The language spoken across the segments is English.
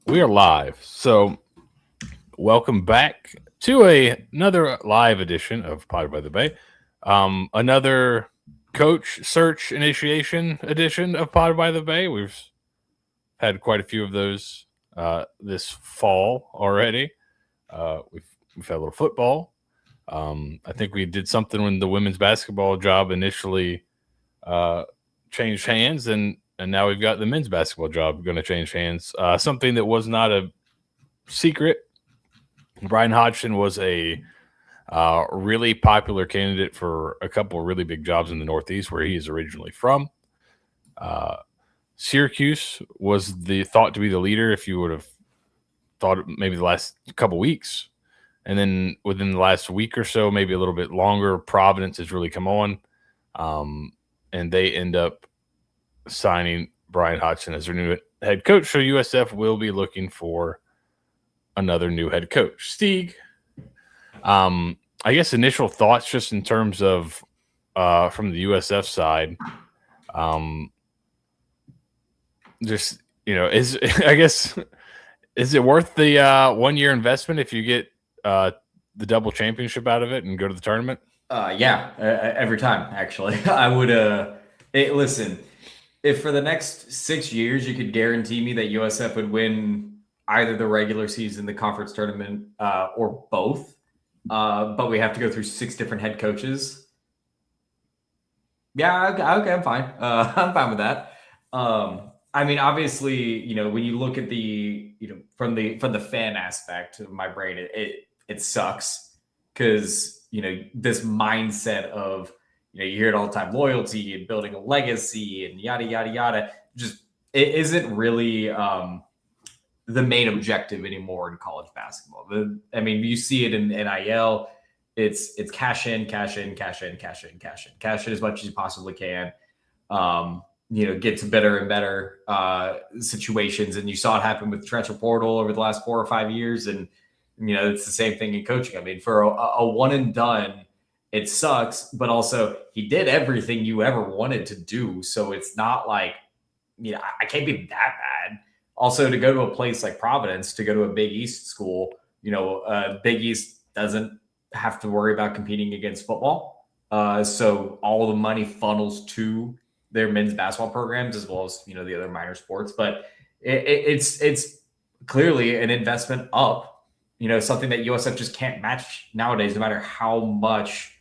We are live. So, welcome back to another live edition of Pod by the Bay. Another coach search initiation edition of Pod by the Bay. We've had quite a few of those this fall already. We've had a little football. I think we did something when the women's basketball job initially uh, changed hands, and now we've got the men's basketball job going to change hands. Something that was not a secret. Bryan Hodgson was a really popular candidate for a couple of really big jobs in the Northeast, where he is originally from. Uh, Syracuse was the thought to be the leader if you would have thought maybe the last couple weeks, and then within the last week or so, maybe a little bit longer, Providence has really come on, and they end up signing Bryan Hodgson as their new head coach. So USF will be looking for another new head coach. Stieg, I guess initial thoughts just in terms of from the USF side, um, just is I guess is it worth the 1 year investment if you get the double championship out of it and go to the tournament? Yeah, every time actually. I would. Listen, if for the next 6 years you could guarantee me that USF would win either the regular season, the conference tournament, or both, but we have to go through 6 different head coaches. Yeah, okay, I'm fine. I'm fine with that. I mean, obviously, when you look at the, from the fan aspect of my brain, it sucks because this mindset of you hear it all the time, loyalty and building a legacy and yada yada yada. Just it isn't really the main objective anymore in college basketball. I mean, you see it in NIL. It's cash in, cash in, cash in, cash in, cash in, cash in as much as you possibly can. Get to better and better situations. And you saw it happen with the transfer portal over the last 4 or 5 years. And, it's the same thing in coaching. I mean, for a one and done, it sucks, but also he did everything you ever wanted to do. So it's not like, I can't be that bad. Also, to go to a place like Providence, to go to a Big East school, Big East doesn't have to worry about competing against football. So all the money funnels to their men's basketball programs as well as the other minor sports. But it's clearly an investment up. Something that USF just can't match nowadays, no matter how much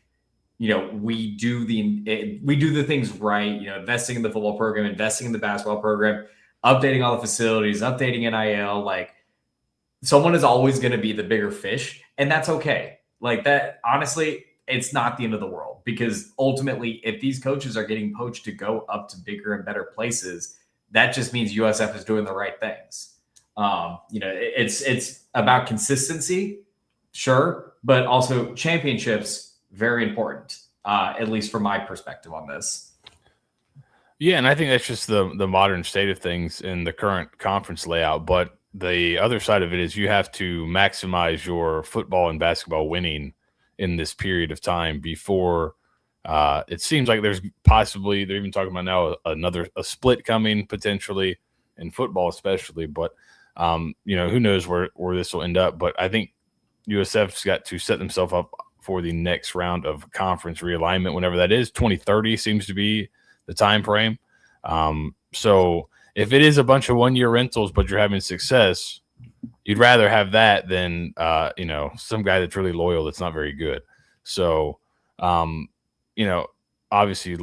we do the things right. Investing in the football program, investing in the basketball program, updating all the facilities, updating NIL. Like, someone is always going to be the bigger fish, and that's okay. Like that, honestly, it's not the end of the world, because ultimately, if these coaches are getting poached to go up to bigger and better places, that just means USF is doing the right things. It's about consistency, sure, but also championships, very important, at least from my perspective on this. Yeah, and I think that's just the modern state of things in the current conference layout. But the other side of it is you have to maximize your football and basketball winning in this period of time before it seems like there's possibly, they're even talking about now a split coming potentially in football especially. But who knows where this will end up. But I think USF's got to set themselves up for the next round of conference realignment, whenever that is. 2030 seems to be the time frame. So if it is a bunch of 1 year rentals, but you're having success, you'd rather have that than some guy that's really loyal that's not very good. So obviously you'd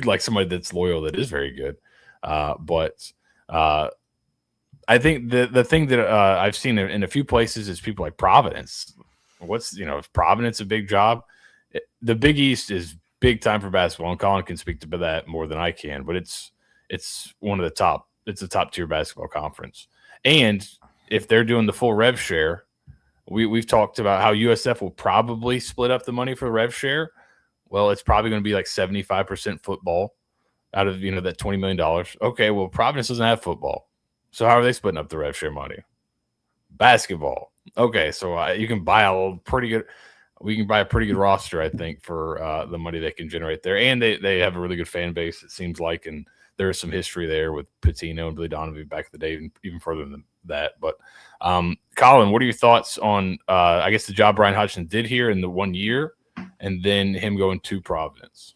like somebody that's loyal that is very good. But I think the thing that I've seen in a few places is people like Providence. Is Providence a big job? The Big East is big time for basketball, and Colin can speak to that more than I can. But it's one of the top. It's a top tier basketball conference, and if they're doing the full rev share, we've talked about how USF will probably split up the money for rev share. Well, it's probably going to be like 75% football out of that $20 million. Okay, well, Providence doesn't have football. So how are they splitting up the rev share money? Basketball. Okay, so you can buy we can buy a pretty good roster, I think, for the money they can generate there. And they have a really good fan base, it seems like, and there's some history there with Patino and Billy Donovan back in the day, even further than that. But Colin, what are your thoughts on I guess the job Bryan Hodgson did here in the 1 year, and then him going to Providence?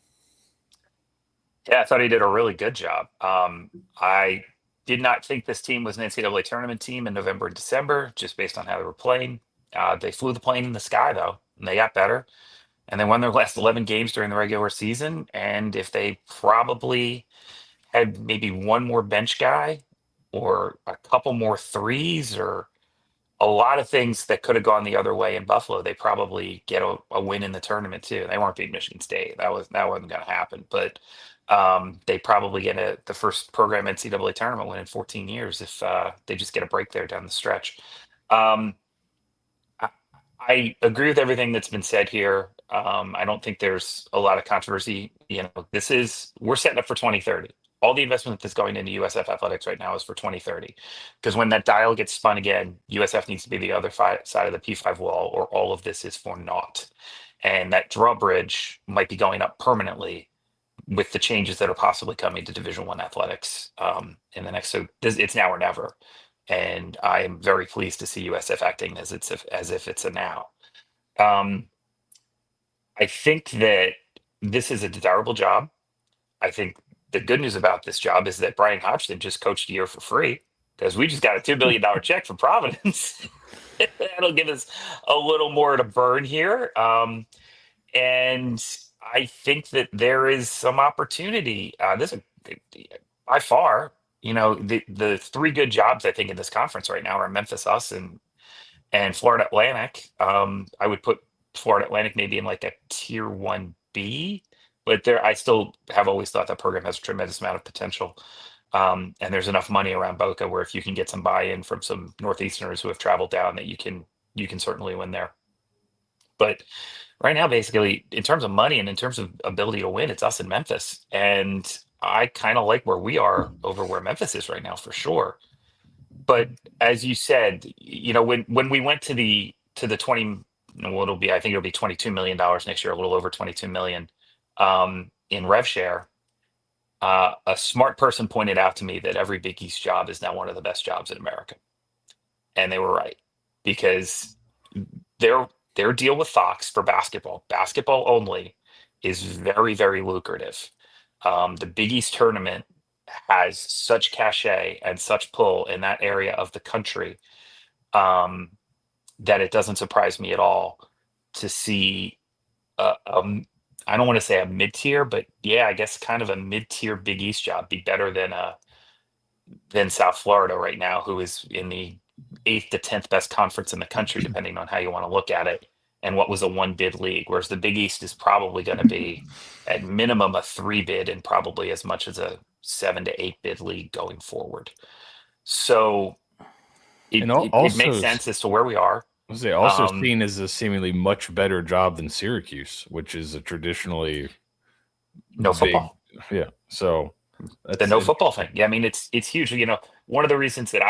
Yeah, I thought he did a really good job. I did not think this team was an NCAA tournament team in November and December, just based on how they were playing. They flew the plane in the sky, though, and they got better. And they won their last 11 games during the regular season. And if they probably had maybe one more bench guy or a couple more threes or a lot of things that could have gone the other way in Buffalo, they probably get a win in the tournament too. They weren't beating Michigan State. That wasn't going to happen. But they probably get the first program NCAA tournament win in 14 years if they just get a break there down the stretch. Um, I, I agree with everything that's been said here. I don't think there's a lot of controversy. We're setting up for 2030. All the investment that's going into USF athletics right now is for 2030. Because when that dial gets spun again, USF needs to be the other side of the P5 wall, or all of this is for naught. And that drawbridge might be going up permanently with the changes that are possibly coming to Division One athletics in the next. It's now or never. And I am very pleased to see USF acting as if it's a now. Um, I think that this is a desirable job. I think the good news about this job is that Bryan Hodgson just coached a year for free because we just got a $2 billion check from Providence. That'll give us a little more to burn here. And I think that there is some opportunity. This is by far, the three good jobs I think in this conference right now are Memphis, us, and Florida Atlantic. I would put Florida Atlantic maybe in like a tier 1B, but I still have always thought that program has a tremendous amount of potential. And there's enough money around Boca where if you can get some buy-in from some Northeasterners who have traveled down, that you can certainly win there. But right now, basically, in terms of money and in terms of ability to win, it's us in Memphis. And I kind of like where we are over where Memphis is right now for sure. But as you said, when we went to the 20, well, I think it'll be $22 million next year, a little over 22 million in rev share. A smart person pointed out to me that every Big East job is now one of the best jobs in America, and they were right because their deal with Fox for basketball only, is very, very lucrative. The Big East tournament has such cachet and such pull in that area of the country um, that it doesn't surprise me at all to see I don't want to say a mid-tier, but yeah, I guess kind of a mid-tier Big East job be better than South Florida right now, who is in the eighth to 10th best conference in the country, depending on how you want to look at it, and what was a one bid league. Whereas the Big East is probably going to be at minimum a three bid and probably as much as a 7 to 8 bid league going forward. So And it makes also, sense as to where we are. I was say, also Um, seen as a seemingly much better job than Syracuse, which is a traditionally no big, football. yeah. So The that's no football thing. Yeah, I mean it's huge. One of the reasons that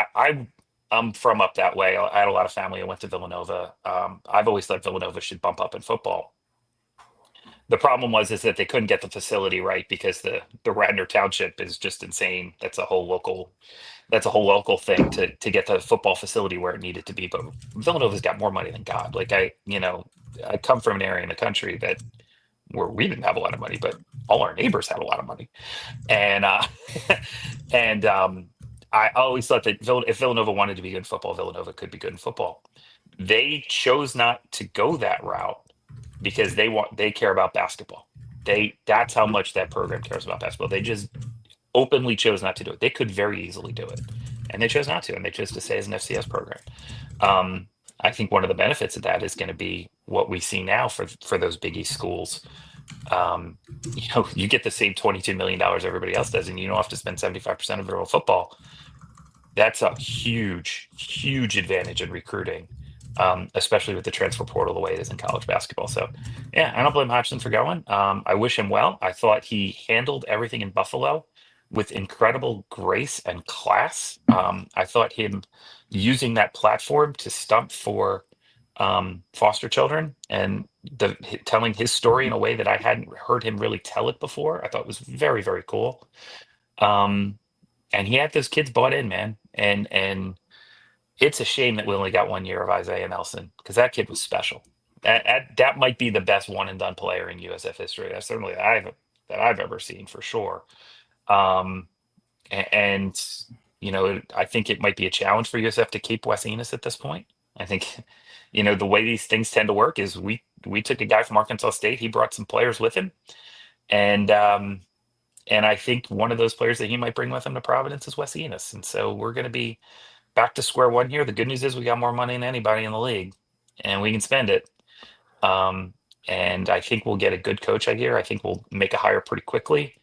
I'm from up that way. I had a lot of family. I went to Villanova. I've always thought Villanova should bump up in football. The problem is that they couldn't get the facility right because the Radnor Township is just insane. That's a whole local thing to get the football facility where it needed to be. But Villanova's got more money than God. Like I come from an area in the country where we didn't have a lot of money, but all our neighbors had a lot of money. And and I always thought that if Villanova wanted to be good in football, Villanova could be good in football. They chose not to go that route because they care about basketball. That's how much that program cares about basketball. They just openly chose not to do it. They could very easily do it, and they chose not to, and they chose to stay as an FCS program. I think one of the benefits of that is going to be what we see now for those Big East schools. You get the same $22 million everybody else does, and you don't have to spend 75% of it on football. That's a huge, huge advantage in recruiting, especially with the transfer portal the way it is in college basketball. So, yeah, I don't blame Hodgson for going. I wish him well. I thought he handled everything in Buffalo with incredible grace and class. I thought him using that platform to stump for foster children and telling his story in a way that I hadn't heard him really tell it before, I thought was very, very cool. And he had those kids bought in, man. And it's a shame that we only got 1 year of Isaiah Nelson because that kid was special. That might be the best one and done player in USF history. That's certainly that I've ever seen for sure. Um, and I think it might be a challenge for USF to keep Wes Enos at this point. I think, the way these things tend to work is we took a guy from Arkansas State. He brought some players with him, and I think one of those players that he might bring with him to Providence is Wes Enos. And so we're going to be back to square one here. The good news is we got more money than anybody in the league, and we can spend it. Um, and I think we'll get a good coach out here. I think we'll make a hire pretty quickly,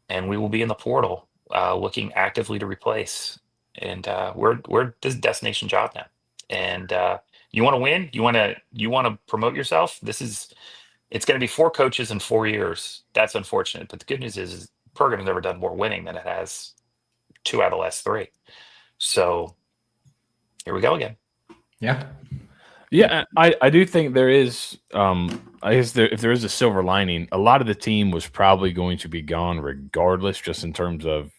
and we will be in the portal looking actively to replace. And we're this destination job now. And you want to win? You want to promote yourself? It's going to be 4 coaches in 4 years. That's unfortunate, but the good news is the program's never done more winning than it has 2 out of the last 3. So here we go again. Yeah. Yeah, I do think there is. I guess if there is a silver lining, a lot of the team was probably going to be gone regardless. Just in terms of,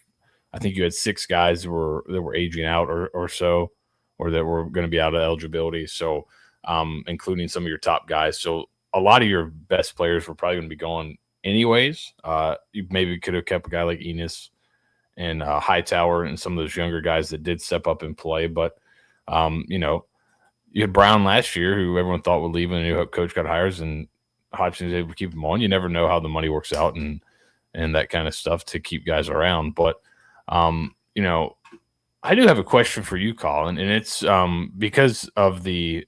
I think you had 6 guys that were aging out or so, or that were going to be out of eligibility. So, including some of your top guys. So a lot of your best players were probably going to be gone anyways. You maybe could have kept a guy like Enos and Hightower and some of those younger guys that did step up and play, but you had Brown last year, who everyone thought would leave, and a new coach got hires, and Hodgson was able to keep him on. You never know how the money works out and that kind of stuff to keep guys around. But I do have a question for you, Colin, and it's because of the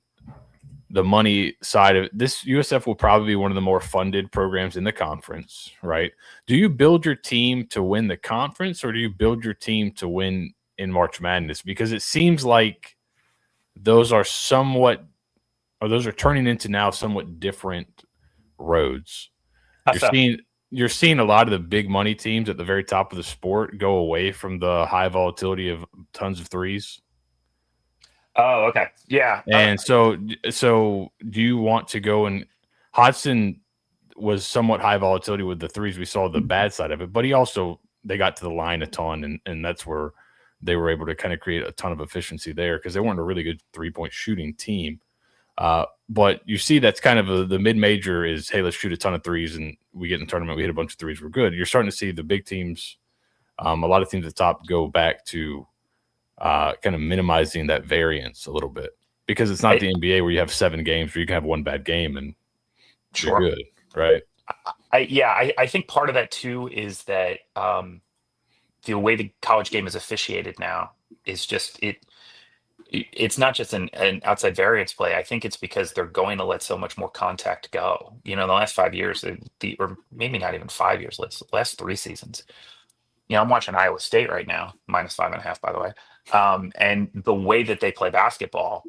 money side of it. This USF will probably be one of the more funded programs in the conference, right? Do you build your team to win the conference, or do you build your team to win in March Madness? Because it seems like those are turning into now somewhat different roads. You're seeing a lot of the big money teams at the very top of the sport go away from the high volatility of tons of threes. Oh, okay. Yeah. And so do you want to go, and Hodgson was somewhat high volatility with the threes. We saw the bad side of it, but they got to the line a ton, and that's where they were able to kind of create a ton of efficiency there because they weren't a really good 3-point shooting team. But you see that's kind of the mid-major is, hey, let's shoot a ton of threes, and we get in the tournament, we hit a bunch of threes, we're good. You're starting to see the big teams, a lot of teams at the top go back to kind of minimizing that variance a little bit because it's not the NBA where you have 7 games where you can have one bad game and you're good, right? I think part of that too is that the way the college game is officiated now is just it's not just an outside variance play. I think it's because they're going to let so much more contact go. The last 5 years, or maybe not even 5 years, last 3 seasons. I'm watching Iowa State right now, -5.5, by the way. And the way that they play basketball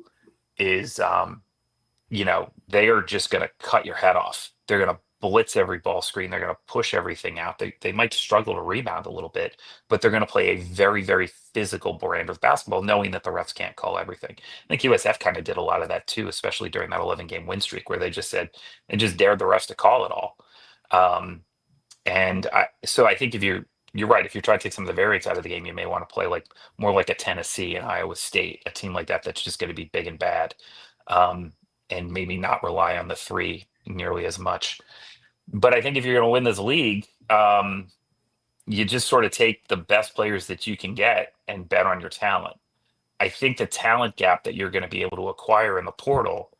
is, they are just going to cut your head off. They're going to blitz every ball screen. They're going to push everything out. They might struggle to rebound a little bit, but they're going to play a very, very physical brand of basketball, knowing that the refs can't call everything. I think USF kind of did a lot of that too, especially during that 11-game win streak where they just dared the refs to call it all. So I think if you're right. If you're trying to take some of the variance out of the game, you may want to play more like a Tennessee and Iowa State, a team like that's just going to be big and bad, and maybe not rely on the 3 nearly as much. But I think if you're going to win this league, you just sort of take the best players that you can get and bet on your talent. I think the talent gap that you're going to be able to acquire in the portal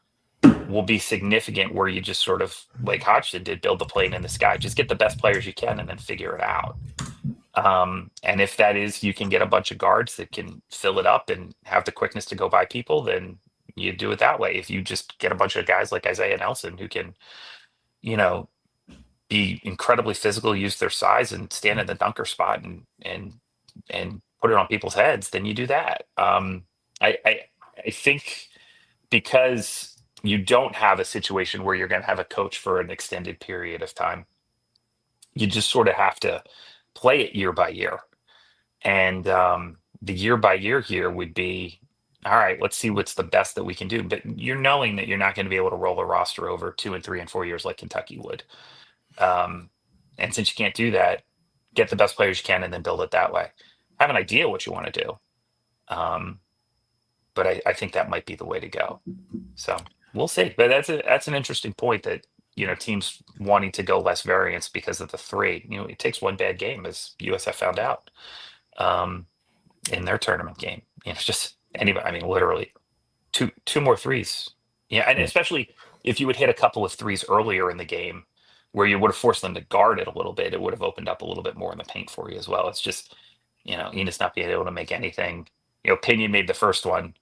will be significant, where you just sort of, like Hodgson did, build the plane in the sky. Just get the best players you can and then figure it out. And if that is, you can get a bunch of guards that can fill it up and have the quickness to go by people, then you do it that way. If you just get a bunch of guys like Isaiah Nelson who can, be incredibly physical, use their size and stand in the dunker spot and put it on people's heads, then you do that. I think because you don't have a situation where you're going to have a coach for an extended period of time, you just sort of have to play it year by year. And the year by year here would be, all right, let's see what's the best that we can do. But you're knowing that you're not going to be able to roll a roster over 2 and 3 and 4 years like Kentucky would. And since you can't do that, get the best players you can, and then build it that way. Have an idea what you want to do. But I think that might be the way to go. So we'll see. But that's an interesting point that, teams wanting to go less variance because of the three. It takes one bad game, as USF found out in their tournament game. Just anybody. I mean, literally two more threes. Yeah, and especially if you would hit a couple of threes earlier in the game, where you would have forced them to guard it a little bit, it would have opened up a little bit more in the paint for you as well. It's just, Enos not being able to make anything. Pinion made the first one.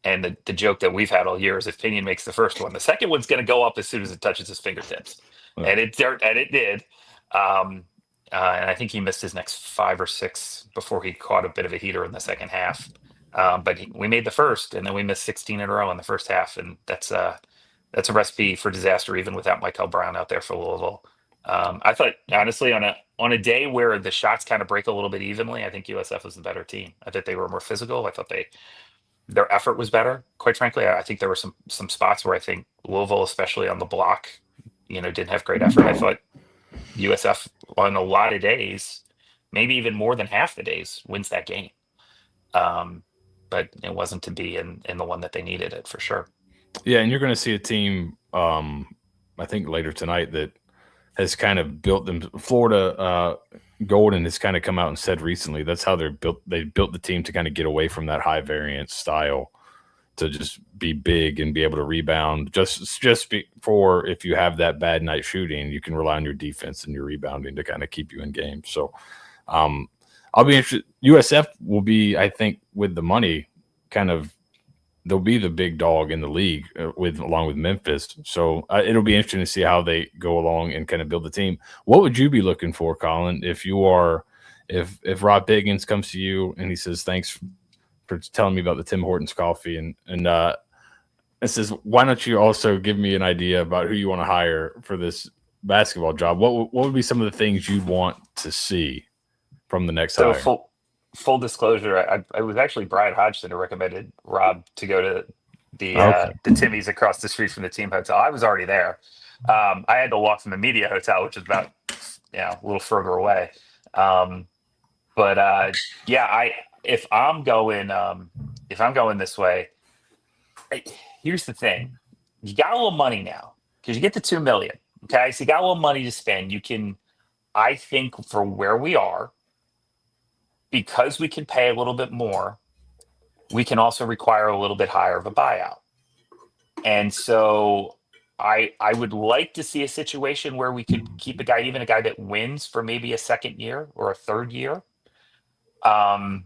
And the joke that we've had all year is if Pinion makes the first one, the second one's going to go up as soon as it touches his fingertips, and it did. And I think he missed his next 5 or 6 before he caught a bit of a heater in the second half. But we made the first, and then we missed 16 in a row in the first half, and that's a recipe for disaster, even without Michael Brown out there for Louisville. I thought, honestly, on a day where the shots kind of break a little bit evenly, I think USF was the better team. I thought they were more physical. I thought their effort was better. Quite frankly, I think there were some spots where I think Louisville, especially on the block, didn't have great effort. I thought USF on a lot of days, maybe even more than half the days, wins that game. But it wasn't to be in the one that they needed it for sure. Yeah, and you're going to see a team, I think later tonight, that has kind of built them. Florida Golden has kind of come out and said recently that's how they built the team to kind of get away from that high variance style, to just be big and be able to rebound. Just for if you have that bad night shooting, you can rely on your defense and your rebounding to kind of keep you in games. So I'll be interested. USF will be, I think, with the money, kind of, they'll be the big dog in the league along with Memphis. So it'll be interesting to see how they go along and kind of build the team. What would you be looking for, Colin, if Rob Biggins comes to you and he says, thanks for telling me about the Tim Hortons coffee, and it says, why don't you also give me an idea about who you want to hire for this basketball job? What would be some of the things you'd want to see from the next hire? Full disclosure, I was actually Bryan Hodgson who recommended Rob to go to the Timmy's across the street from the team hotel. I was already there. I had to walk from the media hotel, which is about a little further away. If I'm going this way, here's the thing: you got a little money now because you get the $2 million. Okay, so you got a little money to spend. You can, I think, for where we are, because we can pay a little bit more, we can also require a little bit higher of a buyout. And so I would like to see a situation where we could keep a guy that wins for maybe a second year or a third year, and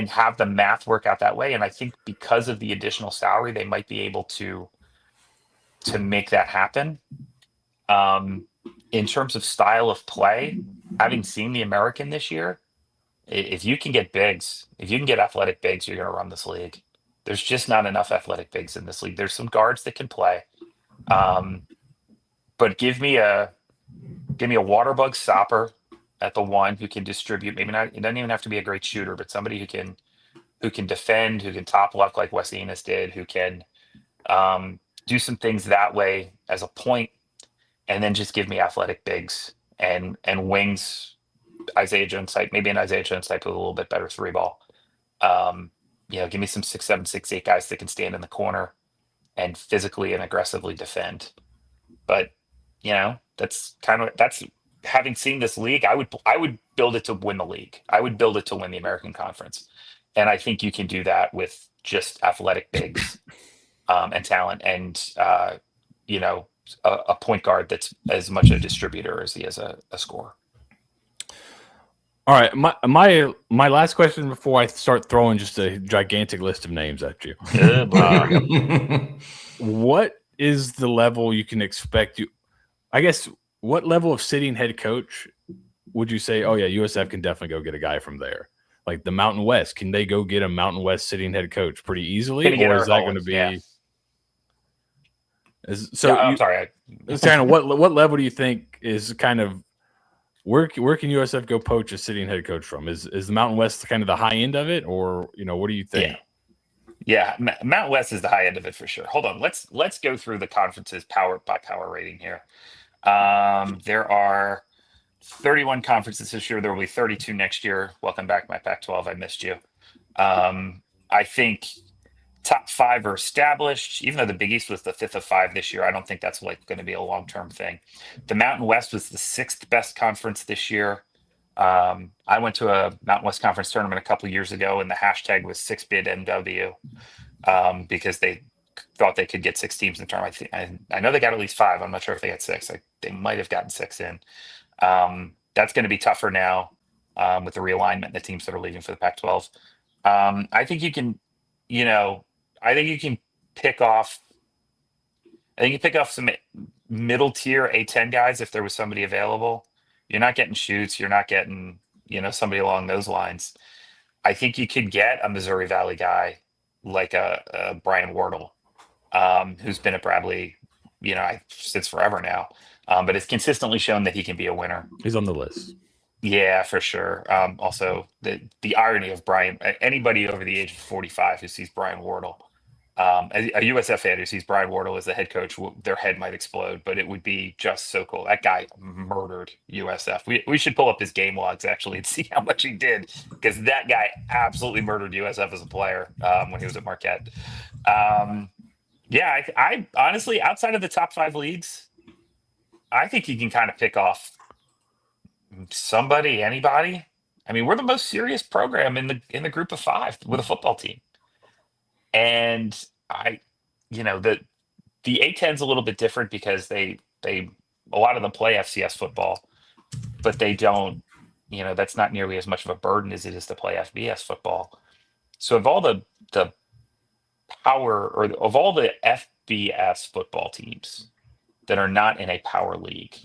have the math work out that way. And I think because of the additional salary, they might be able to make that happen. In terms of style of play, having seen the American this year, if you can get bigs, if you can get athletic bigs, you're going to run this league. There's just not enough athletic bigs in this league. There's some guards that can play, but give me a water bug stopper at the one who can distribute. Maybe not. It doesn't even have to be a great shooter, but somebody who can defend, who can top luck like Wes Enos did, who can do some things that way as a point, and then just give me athletic bigs and wings. Isaiah Jones type, maybe an Isaiah Jones type with a little bit better 3-ball. Give me some 6'7", 6'8" guys that can stand in the corner and physically and aggressively defend. But that's having seen this league, I would build it to win the league. I would build it to win the American Conference, and I think you can do that with just athletic bigs and talent, and a point guard that's as much a distributor as he is a scorer. All right, my last question before I start throwing just a gigantic list of names at you. What is the level you can expect? I guess, what level of sitting head coach would you say, oh yeah, USF can definitely go get a guy from there? Like the Mountain West, can they go get a Mountain West sitting head coach pretty easily? Or is that going to be... Yeah. I'm sorry. It's kind of what level do you think is kind of... Where can USF go poach a sitting head coach from? Is the Mountain West kind of the high end of it, or what do you think? Yeah, Mountain West is the high end of it for sure. Hold on, let's go through the conferences power rating here. There are 31 conferences this year. There will be 32 next year. Welcome back, my Pac-12. I missed you. I think top 5 are established. Even though the Big East was the 5th of 5 this year, I don't think that's like going to be a long-term thing. The Mountain West was the 6th best conference this year. I went to a Mountain West Conference tournament a couple of years ago, and the hashtag was 6-bid MW because they thought they could get 6 teams in the tournament. I know they got at least 5. I'm not sure if they got 6. They might have gotten 6 in. That's going to be tougher now with the realignment and the teams that are leaving for the Pac-12. I think you can, I think you can pick off. I think you pick off some middle tier A10 guys if there was somebody available. You're not getting Shoots. You're not getting, somebody along those lines. I think you could get a Missouri Valley guy like a Brian Wardle, who's been at Bradley, since forever now, but it's consistently shown that he can be a winner. He's on the list. Yeah, for sure. Also, the irony of Brian, anybody over the age of 45 who sees Brian Wardle, a USF fan who sees Brian Wardle as the head coach, their head might explode, but it would be just so cool. That guy murdered USF. We should pull up his game logs actually and see how much he did, because that guy absolutely murdered USF as a player when he was at Marquette. Yeah, I honestly, outside of the top 5 leagues, I think you can kind of pick off anybody. I mean, we're the most serious program in the group of 5 with a football team. And the A10's a little bit different because they a lot of them play FCS football, but they don't, that's not nearly as much of a burden as it is to play FBS football. So of all the power, or of all the FBS football teams that are not in a power league,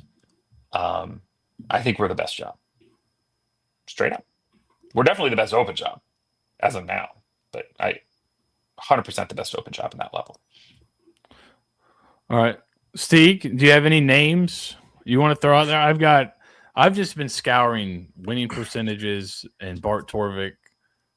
I think we're the best job. Straight up. We're definitely the best open job as of now, but 100% the best open job in that level. All right. Steve, do you have any names you want to throw out there? I've just been scouring winning percentages and Bart Torvik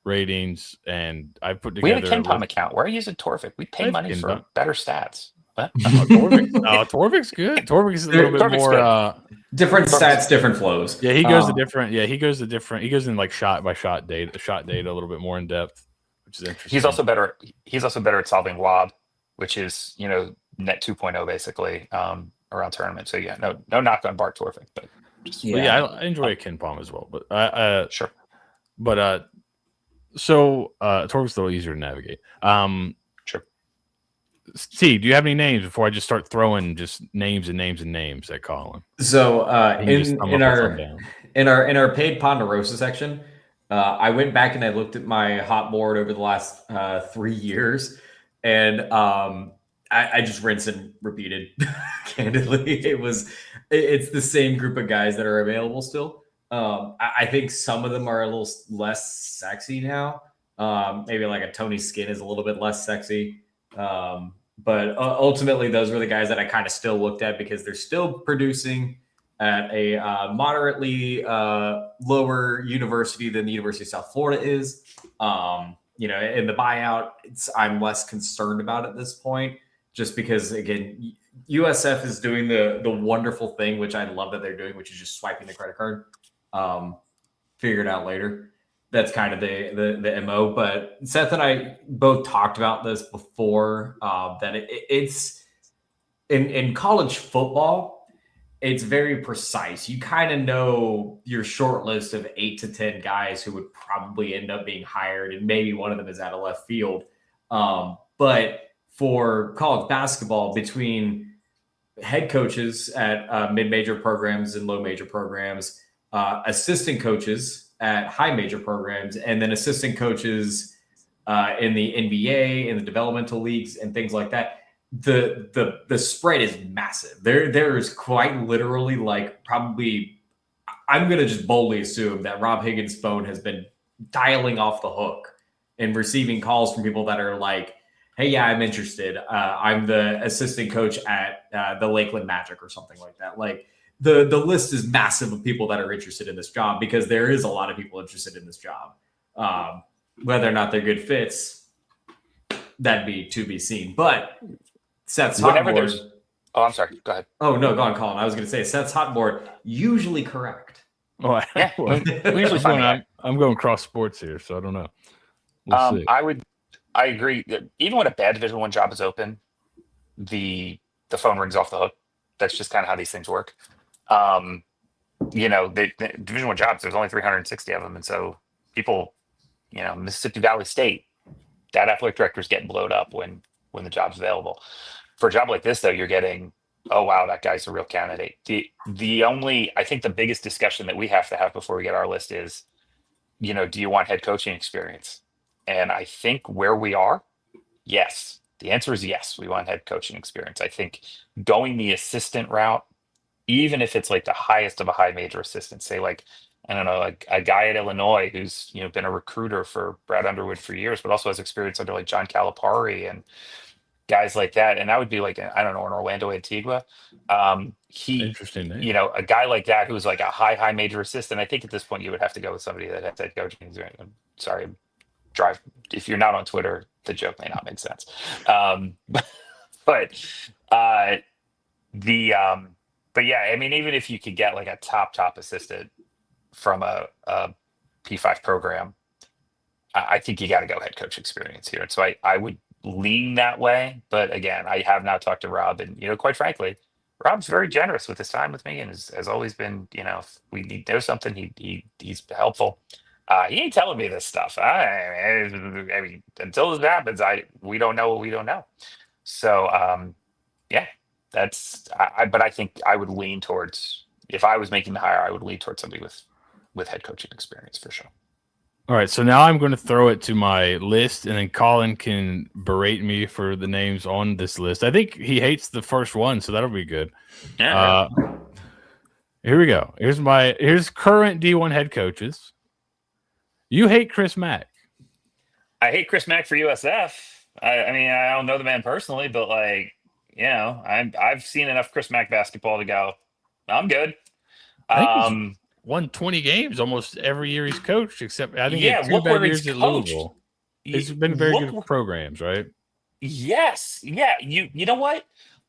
ratings, and I put together. We have a KenPom account. Where are you using Torvik? We pay money for better stats. What? Torvik's good. Torvik's a little bit more different stats, different flows. Yeah, he goes to different. Yeah, he goes in like shot by shot data, a little bit more in depth, which is interesting. He's also better at solving WOB, which is net 2.0 basically around tournament. So yeah, no knock on Bart Torvik, but I enjoy KenPom as well. But sure. But so Torvik's a little easier to navigate. Sure. Steve, do you have any names before I just start throwing just names at Colin? So in our paid Ponderosa section, I went back and I looked at my hot board over the last 3 years, and I just rinsed and repeated. Candidly, it's the same group of guys that are available still. I think some of them are a little less sexy now. Maybe like a Tony Skinn is a little bit less sexy. But ultimately, those were the guys that I kind of still looked at because they're still producing at a moderately lower university than the University of South Florida is. In the buyout, I'm less concerned about at this point, just because, again, USF is doing the wonderful thing, which I love that they're doing, which is just swiping the credit card. Figure it out later. That's kind of the MO. But Seth and I both talked about this before, that it's in college football, it's very precise. You kind of know your short list of 8 to 10 guys who would probably end up being hired, and maybe one of them is out of left field. But for college basketball, between head coaches at mid-major programs and low-major programs, assistant coaches at high major programs, and then assistant coaches in the NBA, in the developmental leagues, and things like that, the spread is massive. There is quite literally, like, probably, I'm going to just boldly assume that Rob Higgins' phone has been dialing off the hook and receiving calls from people that are like, hey, yeah, I'm interested. I'm the assistant coach at the Lakeland Magic or something like that. Like, the list is massive of people that are interested in this job, because there is a lot of people interested in this job. Whether or not they're good fits, that'd be to be seen. But Seth's hot board. Oh, I'm sorry. Go ahead. Oh, no, go on, Colin. I was going to say Seth's hot board, usually correct. Oh, Yeah, well, we usually find a guy. I'm going cross sports here, so I don't know. We'll see. I agree that even when a bad Division One job is open, the phone rings off the hook. That's just kind of how these things work. The Division One jobs, there's only 360 of them, and so people, Mississippi Valley State, that athletic director is getting blowed up when the job's available. For a job like this, though, you're getting, oh wow, that guy's a real candidate. I think the biggest discussion that we have to have before we get our list is, do you want head coaching experience? And I think where we are, yes. The answer is yes. We want head coaching experience. I think going the assistant route, even if it's like the highest of a high major assistant, say like, I don't know, like a guy at Illinois who's been a recruiter for Brad Underwood for years, but also has experience under like John Calipari and guys like that. And that would be like, I don't know, an Orlando Antigua. Interesting name. A guy like that who's like a high major assistant. I think at this point you would have to go with somebody that has head coaching experience. Sorry, if you're not on Twitter, the joke may not make sense. But yeah, I mean, even if you could get like a top assistant from a P5 program, I think you got to go head coach experience here. And so I would lean that way. But again, I have now talked to Rob, and quite frankly, Rob's very generous with his time with me, and has always been, if we need to know something, he's helpful. He ain't telling me this stuff. I mean, until this happens, we don't know what we don't know. So yeah, but I think I would lean towards, if I was making the hire, I would lean towards somebody with head coaching experience for sure. All right, so now I'm going to throw it to my list, and then Colin can berate me for the names on this list. I think he hates the first one, so that'll be good. Yeah. Here we go. Here's current D1 head coaches. You hate Chris Mack. I hate Chris Mack for USF. I mean, I don't know the man personally, but like, I've seen enough Chris Mack basketball to go, I'm good. I think he's won 20 games almost every year he's coached, except I think he had 2 bad years at Louisville. It's been very good programs, right? Yes. Yeah. You know what?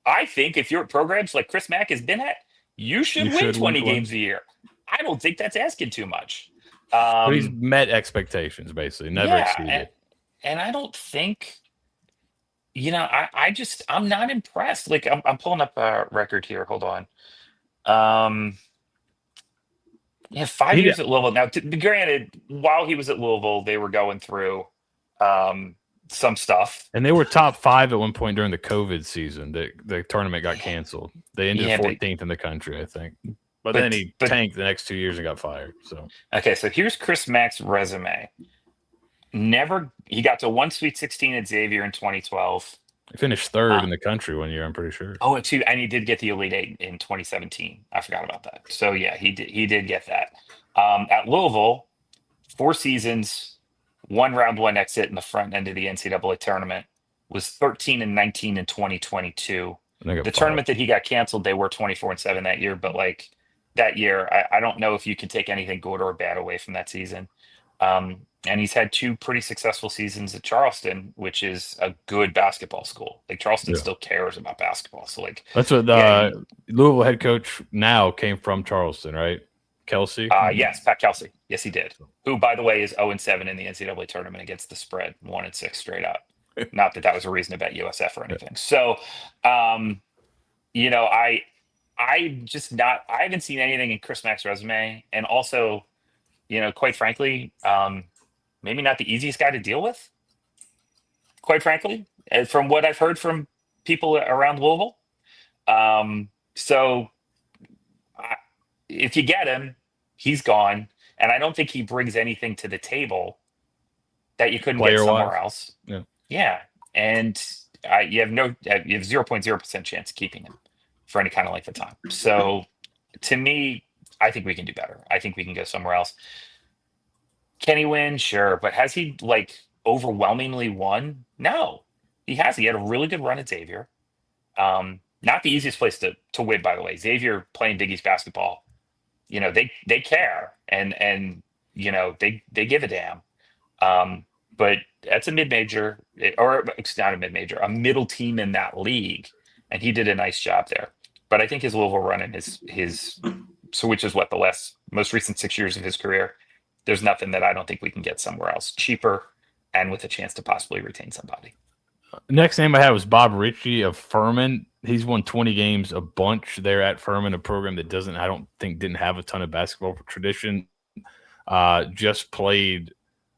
I think if you're at programs like Chris Mack has been at, you should win 20 games a year. I don't think that's asking too much. But he's met expectations, basically, never exceeded. And I don't think, I'm not impressed. Like I'm pulling up a record here. Hold on. 5 years at Louisville. Now, granted, while he was at Louisville, they were going through some stuff. And they were top 5 at one point during the COVID season. The tournament got canceled. They ended 14th in the country, I think. But then he tanked the next 2 years and got fired. So so here's Chris Mack's resume. He got to one Sweet 16 at Xavier in 2012. He finished 3rd in the country one year, I'm pretty sure. Oh, and he did get the Elite Eight in 2017. I forgot about that. So yeah, he did get that. At Louisville, 4 seasons, 1 round 1 exit in the front end of the NCAA tournament, was 13-19 in 2022. The tournament that he got canceled, they were 24-7 that year. But like that year, I don't know if you can take anything good or bad away from that season. And he's had 2 pretty successful seasons at Charleston, which is a good basketball school. Like Charleston still cares about basketball. So like that's what the Louisville head coach now came from Charleston, right? Kelsey? Yes, Pat Kelsey. Yes, he did. Who, by the way, is 0-7 in the NCAA tournament against the spread, 1-6 straight up. Not that was a reason to bet USF or anything. So, I haven't seen anything in Chris Mack's resume, and also, quite frankly, maybe not the easiest guy to deal with. Quite frankly, from what I've heard from people around Louisville. So if you get him, he's gone, and I don't think he brings anything to the table that you couldn't get somewhere else. Yeah, and you have 0.0% chance of keeping him for any kind of length of time. So to me, I think we can do better. I think we can go somewhere else. Can he win? Sure. But has he like overwhelmingly won? No, he has. He had a really good run at Xavier. Not the easiest place to win, by the way. Xavier playing Big East basketball, they care and they give a damn. But that's a mid-major, or it's not a mid-major, a middle team in that league, and he did a nice job there. But I think his Louisville run and his which is what, the last most recent 6 years of his career. There's nothing that I don't think we can get somewhere else cheaper and with a chance to possibly retain somebody. Next name I had was Bob Ritchie of Furman. He's won 20 games, a bunch there at Furman, a program that I don't think didn't have a ton of basketball tradition. Just played,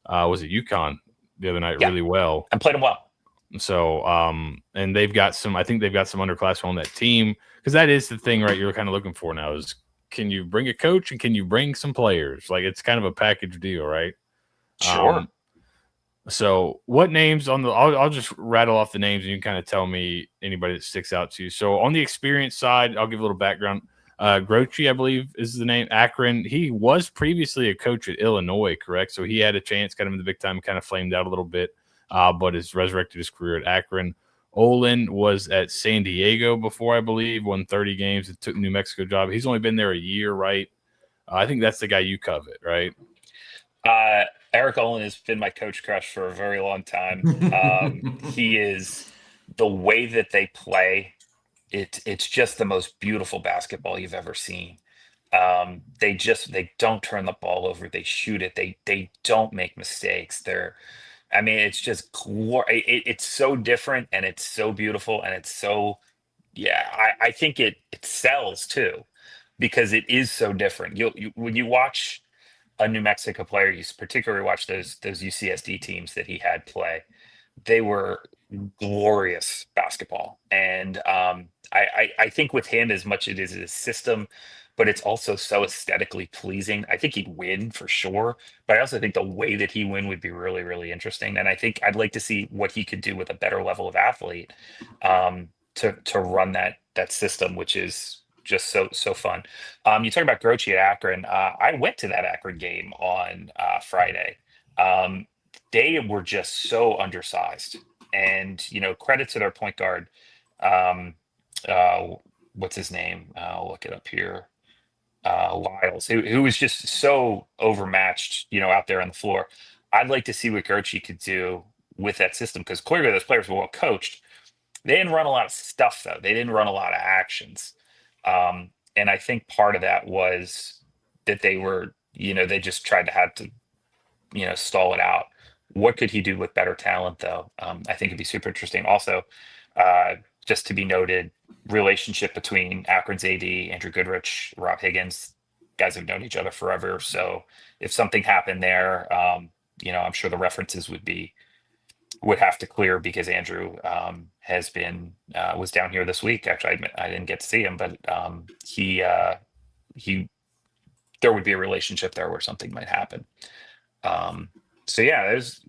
was it UConn the other night really well. And played him well. So, and I think they've got some underclassmen on that team, because that is the thing, right? You're kind of looking for now is, can you bring a coach and can you bring some players? Like, it's kind of a package deal, right? Sure. So what names I'll just rattle off the names and you can kind of tell me anybody that sticks out to you. So on the experience side, I'll give a little background. Grochi, I believe is the name, Akron. He was previously a coach at Illinois, correct? So he had a chance, got him in the big time, kind of flamed out a little bit, but has resurrected his career at Akron. Olin was at San Diego before, I believe, won 30 games and took New Mexico job. He's only been there a year, right? I think that's the guy you covet, right? Eric Olin has been my coach crush for a very long time. He is, the way that they play, it's just the most beautiful basketball you've ever seen. They don't turn the ball over. They shoot it. They don't make mistakes. It's just it's so different and it's so beautiful and it's so, I think it sells too, because it is so different. When you watch a New Mexico player, you particularly watch those UCSD teams that he had play, they were glorious basketball. And I think with him, as much as it is his system, but it's also so aesthetically pleasing, I think he'd win for sure. But I also think the way that he win would be really, really interesting. And I think I'd like to see what he could do with a better level of athlete, to run that system, which is just so fun. You talk about Grochi at Akron. I went to that Akron game on Friday. They were just so undersized, and credit to their point guard. What's his name? I'll look it up here. Lyles, who was just so overmatched, out there on the floor. I'd like to see what Grochi could do with that system, because clearly those players were well coached. They didn't run a lot of stuff though. They didn't run a lot of actions. And I think part of that was that they were, they just tried to have to, stall it out. What could he do with better talent though? I think it'd be super interesting. Also, just to be noted, relationship between Akron's AD, Andrew Goodrich, Rob Higgins, guys have known each other forever. So if something happened there, I'm sure the references would have to clear, because Andrew has been was down here this week. Actually, I didn't get to see him, but he there would be a relationship there where something might happen. So yeah, there's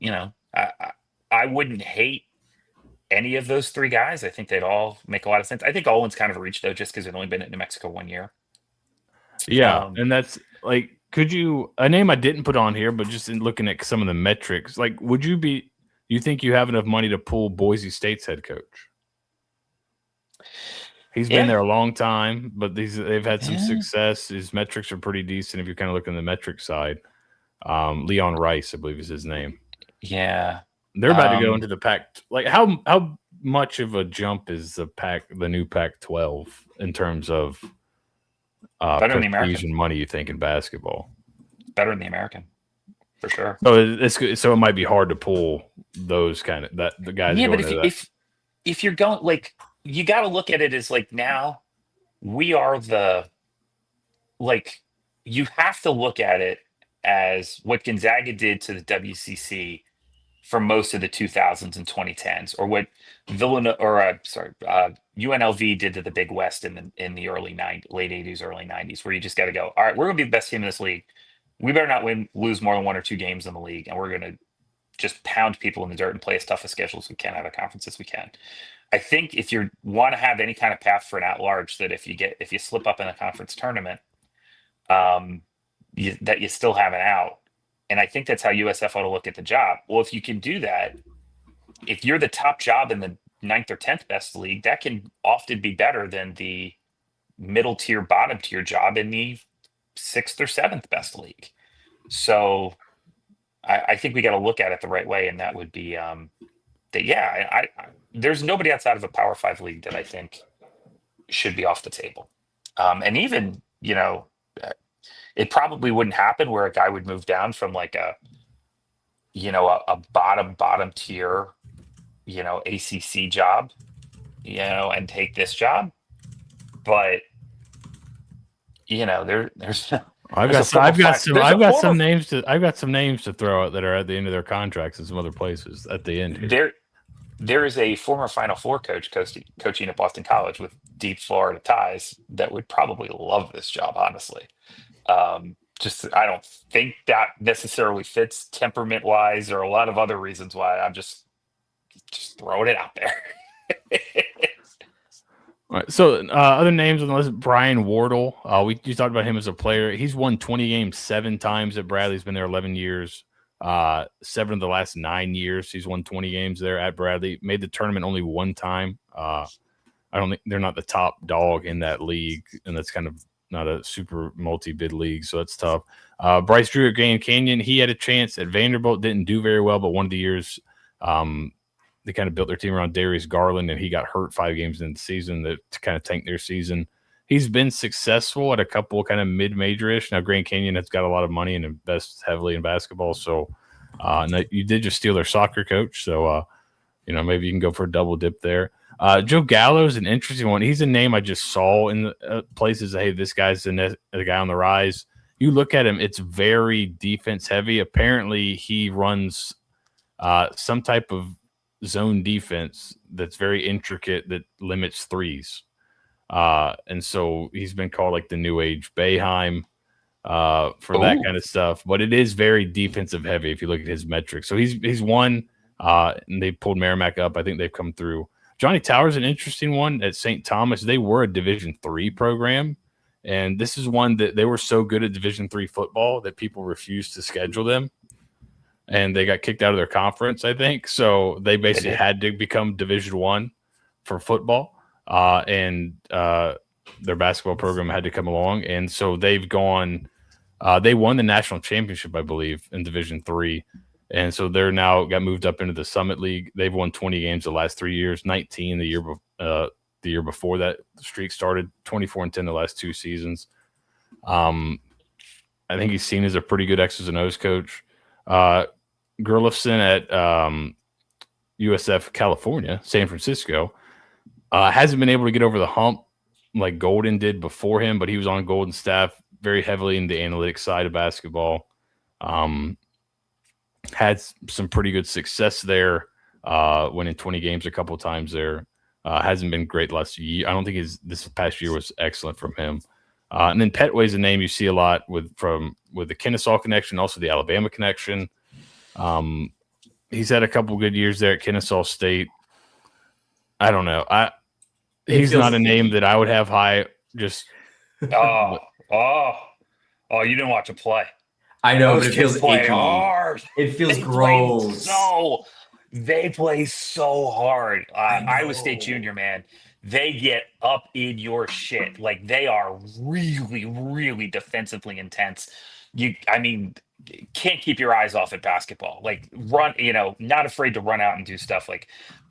I wouldn't hate any of those three guys. I think they'd all make a lot of sense. I think Olin's kind of a reach though, just because they've only been at New Mexico 1 year. Yeah, and that's like, a name I didn't put on here, but just in looking at some of the metrics, like, you think you have enough money to pull Boise State's head coach? He's been there a long time, but they've had some success. His metrics are pretty decent if you're kind of looking at the metric side. Leon Rice, I believe is his name. Yeah. They're about to go into the Pac. Like, how much of a jump is the new Pac-12 in terms of better than the American and money, you think, in basketball? Better than the American, for sure. So it might be hard to pull those kind of the guys. Yeah, but if you're going, like, you got to look at it as like, now we are you have to look at it as what Gonzaga did to the WCC for most of the 2000s and 2010s, or what UNLV did to the Big West in the late 80s, early 90s, where you just got to go, all right, we're going to be the best team in this league. We better not lose more than 1 or 2 games in the league, and we're going to just pound people in the dirt and play as tough a schedule as we can, have a conference as we can. I think if you want to have any kind of path for an at-large, that if you slip up in a conference tournament, that you still have an out. And I think that's how USF ought to look at the job. Well, if you can do that, if you're the top job in the 9th or 10th best league, that can often be better than the middle tier, bottom tier job in the 6th or 7th best league. So I think we got to look at it the right way. And that would be there's nobody outside of a Power 5 league that I think should be off the table. And even, it probably wouldn't happen where a guy would move down from like a bottom tier, ACC job, and take this job. But there's I've there's a got some, former I've got fi- some there's a I've got some former names to throw out that are at the end of their contracts in some other places at the end here. there is a former Final Four coach coaching at Boston College with deep Florida ties that would probably love this job, honestly. Just I don't think that necessarily fits temperament wise or a lot of other reasons why. I'm just throwing it out there. All right. So other names on the list: Brian Wardle. You talked about him as a player. He's won 20 games 7 times at Bradley. He's been there 11 years. 7 of the last 9 years, he's won 20 games there at Bradley. Made the tournament only 1 time. I don't think they're not the top dog in that league, and that's kind of not a super multi-bid league, so that's tough. Bryce Drew at Grand Canyon, he had a chance at Vanderbilt, didn't do very well, but one of the years they kind of built their team around Darius Garland, and he got hurt 5 games in the season to kind of tank their season. He's been successful at a couple kind of mid-major-ish. Now, Grand Canyon has got a lot of money and invests heavily in basketball, so you did just steal their soccer coach, so maybe you can go for a double dip there. Joe Gallo is an interesting one. He's a name I just saw in the places. Hey, this guy's the guy on the rise. You look at him, it's very defense heavy. Apparently, he runs some type of zone defense that's very intricate that limits threes. And so he's been called like the new age Boeheim for that kind of stuff. But it is very defensive heavy if you look at his metrics. So he's won, and they pulled Merrimack up. I think they've come through. Johnny Towers, an interesting one at St. Thomas. They were a Division III program, and this is one that they were so good at Division III football that people refused to schedule them, and they got kicked out of their conference, I think. So they basically had to become Division I for football, and their basketball program had to come along, and so they've gone. They won the national championship, I believe, in Division III. And so they're now got moved up into the Summit League. They've won 20 games the last 3 years, 19 the year before that streak started, 24-10 the last 2 seasons. I think he's seen as a pretty good X's and O's coach. Gerlofson at USF California, San Francisco, hasn't been able to get over the hump like Golden did before him, but he was on Golden's staff very heavily in the analytics side of basketball. Had some pretty good success there, winning 20 games a couple times there. Hasn't been great last year. I don't think this past year was excellent from him. And then Petway's a name you see a lot with the Kennesaw connection, also the Alabama connection. He's had a couple good years there at Kennesaw State. I don't know. He's not a name that I would have high. Just you didn't watch a play. I know, but it feels icky. Hard. It feels gross. They play so hard. Iowa State Junior, man, they get up in your shit. Like they are really, really defensively intense. Can't keep your eyes off at basketball. Like run, not afraid to run out and do stuff. Like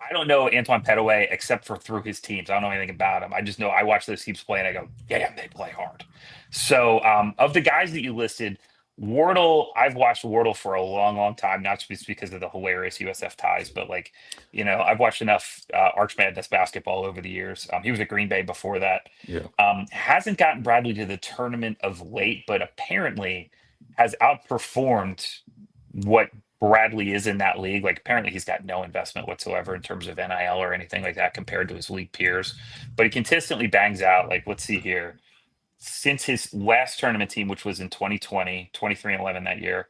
I don't know Antoine Petaway except for through his teams. I don't know anything about him. I just know I watch those teams play and I go, yeah, they play hard. So of the guys that you listed, Wardle, I've watched Wardle for a long, long time, not just because of the hilarious USF ties, but I've watched enough Arch Madness basketball over the years. He was at Green Bay before that. Yeah. Hasn't gotten Bradley to the tournament of late, but apparently has outperformed what Bradley is in that league. Like apparently he's got no investment whatsoever in terms of NIL or anything like that compared to his league peers, but he consistently bangs out. Like, let's see here. Since his last tournament team, which was in 2020, 23-11 that year,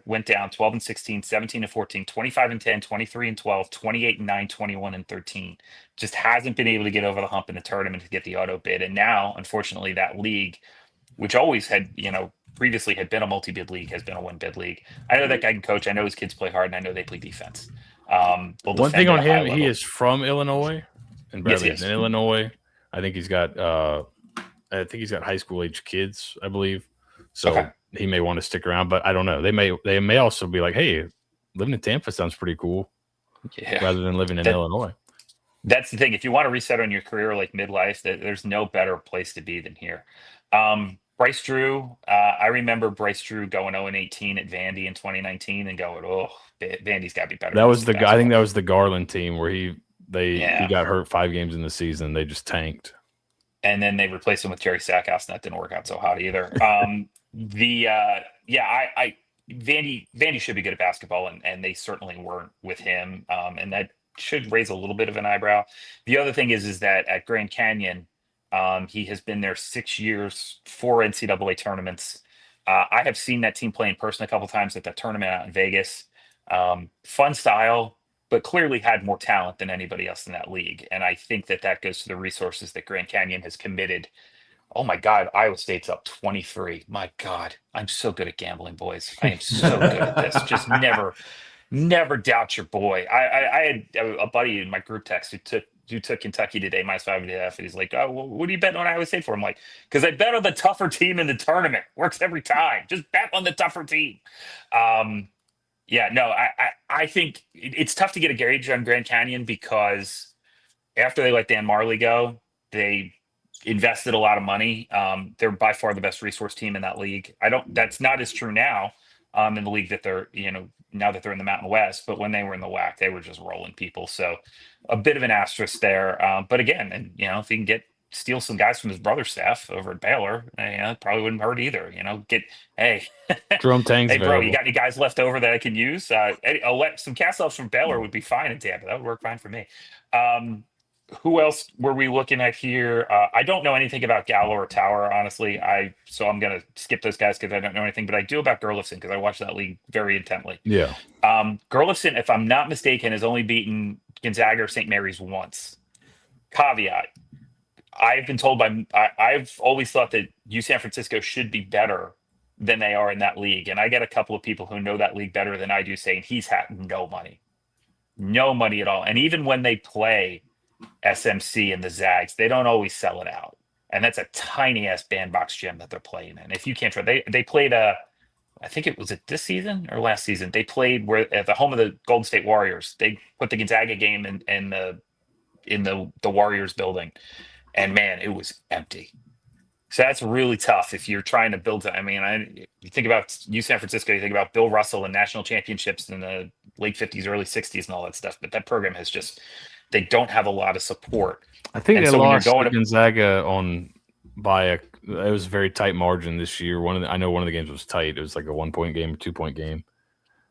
went down 12-16, 17-14, 25-10, 23-12, 28-9, 21-13. Just hasn't been able to get over the hump in the tournament to get the auto bid. And now, unfortunately, that league, which always had, previously had been a multi-bid league, has been a one-bid league. I know that guy can coach. I know his kids play hard, and I know they play defense. One thing on him, he is from Illinois, and Bradley's in Illinois. I think he's got high school age kids, I believe. So he may want to stick around, but I don't know. They may also be like, hey, living in Tampa sounds pretty cool, rather than living in Illinois. That's the thing. If you want to reset on your career like midlife, there's no better place to be than here. Bryce Drew. I remember Bryce Drew going 0-18 at Vandy in 2019 and going, "Oh, Vandy's got to be better." That than was this I think basketball that team." was the Garland team where he Yeah, got hurt 5 games in the season. They just tanked. and then they replaced him with Jerry Stackhouse, and that didn't work out so hot either. Yeah, I Vandy should be good at basketball, and they certainly weren't with him, and that should raise a little bit of an eyebrow. The other thing is that at Grand Canyon, he has been there 6 years, 4 NCAA tournaments. I have seen that team play in person a couple times at that tournament out in Vegas. Fun style, but clearly had more talent than anybody else in that league. And I think that goes to the resources that Grand Canyon has committed. Oh my God, Iowa State's up 23. My God, I'm so good at gambling, boys. I am so good at this. Just never doubt your boy. I had a buddy in my group text who took Kentucky today -5.5, and he's like, "Oh, well, what are you betting on Iowa State for?" I'm like, "Because I bet on the tougher team in the tournament. Works every time. Just bet on the tougher team." Um, yeah, no, I think it's tough to get a gauge on Grand Canyon because after they let Dan Marley go, they invested a lot of money. They're by far the best resource team in that league. I don't. That's not as true now. In the league that they're, now that they're in the Mountain West, but when they were in the WAC, they were just rolling people. So a bit of an asterisk there. But again, and if you can steal some guys from his brother's staff over at Baylor, it probably wouldn't hurt either. Hey, Jerome Tang's hey, bro, you available. got any guys left over that I can use? I'll let some cast offs from Baylor would be fine in Tampa. That would work fine for me. Um, who else were we looking at here? I don't know anything about Gallo or Tower, honestly. So I'm gonna skip those guys because I don't know anything. But I do about Gurlifson because I watch that league very intently. Yeah. Gurlifson, if I'm not mistaken, has only beaten Gonzaga or St. Mary's once. Caveat: I've been told I've always thought that U San Francisco should be better than they are in that league, and I get a couple of people who know that league better than I do saying he's had no money at all, and even when they play SMC and the Zags, they don't always sell it out. And that's a tiny ass bandbox gym that they're playing in. If you can't try, they played I think it was this season or last season. They played where at the home of the Golden State Warriors. They put the Gonzaga game in the Warriors building, and man, it was empty. So that's really tough if you're trying to build. You think about U San Francisco, you think about Bill Russell and national championships in the late '50s, early '60s, and all that stuff. But that program has they don't have a lot of support. I think And they so when you're lost going to to, Gonzaga it was a very tight margin this year. I know one of the games was tight. It was like a 1-point game, 2-point game.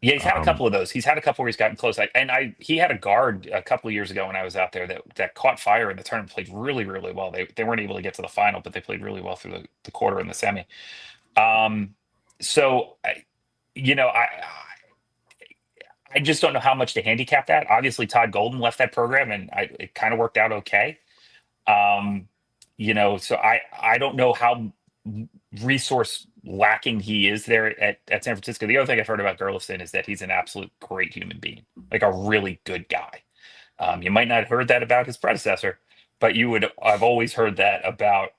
yeah, he's had a couple of those. He's had a couple where he's gotten close. He had a guard a couple of years ago when I was out there that caught fire in the tournament, played really, really well. They weren't able to get to the final, but they played really well through the quarter and the semi. So I just don't know how much to handicap that. Obviously, Todd Golden left that program, and it kind of worked out okay. So I don't know how resource lacking he is there at San Francisco. The other thing I've heard about Gurlifson is that he's an absolute great human being, like a really good guy. You might not have heard that about his predecessor, but I've always heard that about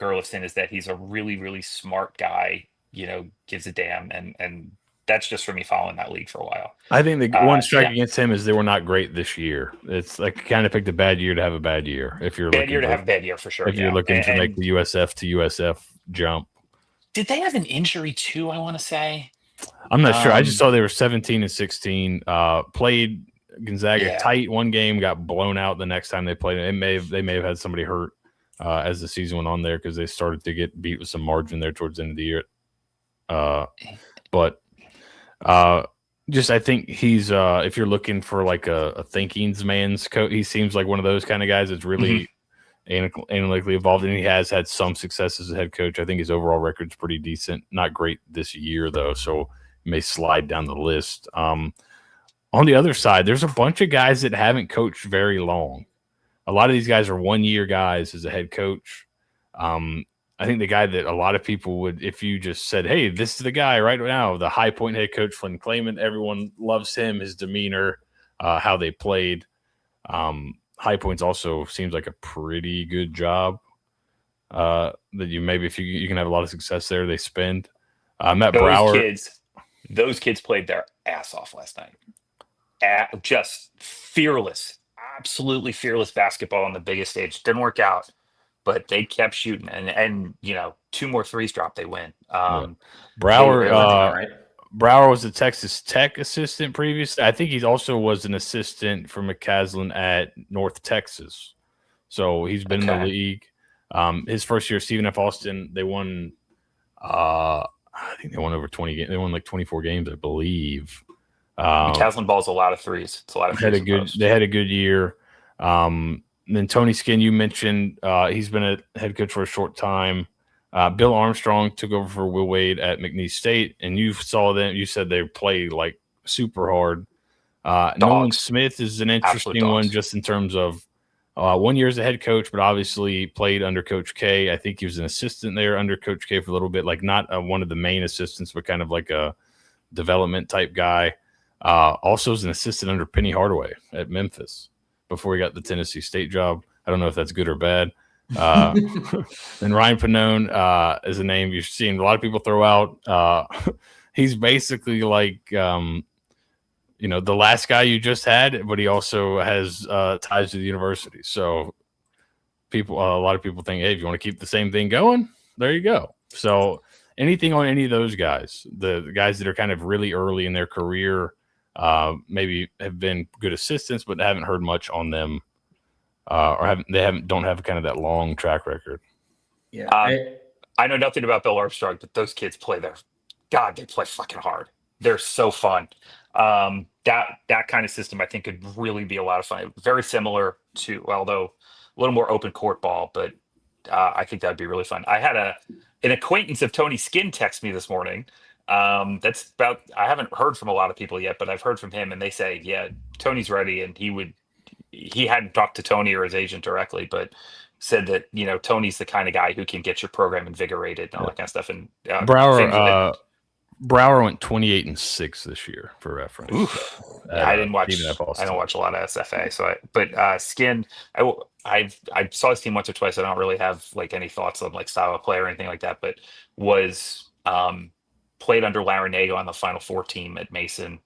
Gurlifson, is that he's a really, really smart guy, gives a damn. And that's just for me following that league for a while. I think the one strike against him is they were not great this year. It's like kind of picked a bad year to have a bad year. If you're bad year to have a bad year for sure. If you're looking to make the USF to USF jump. Did they have an injury too? I want to say. I'm not sure. I just saw they were 17-16. Played Gonzaga tight one game, got blown out the next time they played. They may have had somebody hurt as the season went on there because they started to get beat with some margin there towards the end of the year. I think he's if you're looking for like a thinking's man's coach, he seems like one of those kind of guys that's really analytically evolved, and he has had some success as a head coach. I think his overall record's pretty decent. Not great this year though, so he may slide down the list. On the other side, there's a bunch of guys that haven't coached very long. A lot of these guys are 1-year guys as a head coach. I think the guy that a lot of people would, if you just said, hey, this is the guy right now, the High Point head coach, Flynn Clayman, everyone loves him, his demeanor, how they played. High Point's also seems like a pretty good job that if you can have a lot of success there, they spend. Matt Brower. Those kids played their ass off last night. Just fearless, absolutely fearless basketball on the biggest stage. Didn't work out. but they kept shooting, and 2 more threes dropped, they win. Brower, They were doing all right. Brower was a Texas Tech assistant previously. I think he also was an assistant for McCaslin at North Texas. So he's been in the league. His first year, Stephen F. Austin, they won. I think they won over 20 games. They won like 24 games, I believe. McCaslin balls a lot of threes. It's a lot of threes. They had a good year. Then Tony Skinn, you mentioned, he's been a head coach for a short time. Bill Armstrong took over for Will Wade at McNeese State, and you saw them. You said they play like super hard. Nolan Smith is an interesting one, just in terms of 1 year as a head coach, but obviously played under Coach K. I think he was an assistant there under Coach K for a little bit, like not one of the main assistants, but kind of like a development type guy. Also was an assistant under Penny Hardaway at Memphis before he got the Tennessee State job. I don't know if that's good or bad. And Ryan Pannone is a name you're seeing a lot of people throw out. He's basically like, the last guy you just had, but he also has ties to the university. So a lot of people think, hey, if you want to keep the same thing going, there you go. So anything on any of those guys, the guys that are kind of really early in their career, maybe have been good assistants, but haven't heard much on them, or don't have kind of that long track record. Yeah, I know nothing about Bill Armstrong, but those kids they play fucking hard. They're so fun. That kind of system I think could really be a lot of fun. Very similar to, although a little more open court ball, but I think that'd be really fun. I had an acquaintance of Tony Skinn text me this morning. I haven't heard from a lot of people yet, but I've heard from him, and they say, yeah, Tony's ready, and he hadn't talked to Tony or his agent directly, but said that Tony's the kind of guy who can get your program invigorated and all that kind of stuff. And Brower went 28-6 this year, for reference. I didn't watch. I don't watch a lot of SFA. But Skinn, I saw his team once or twice. I don't really have like any thoughts on like style of play or anything like that. But was played under Larinaga on the Final Four team at Mason,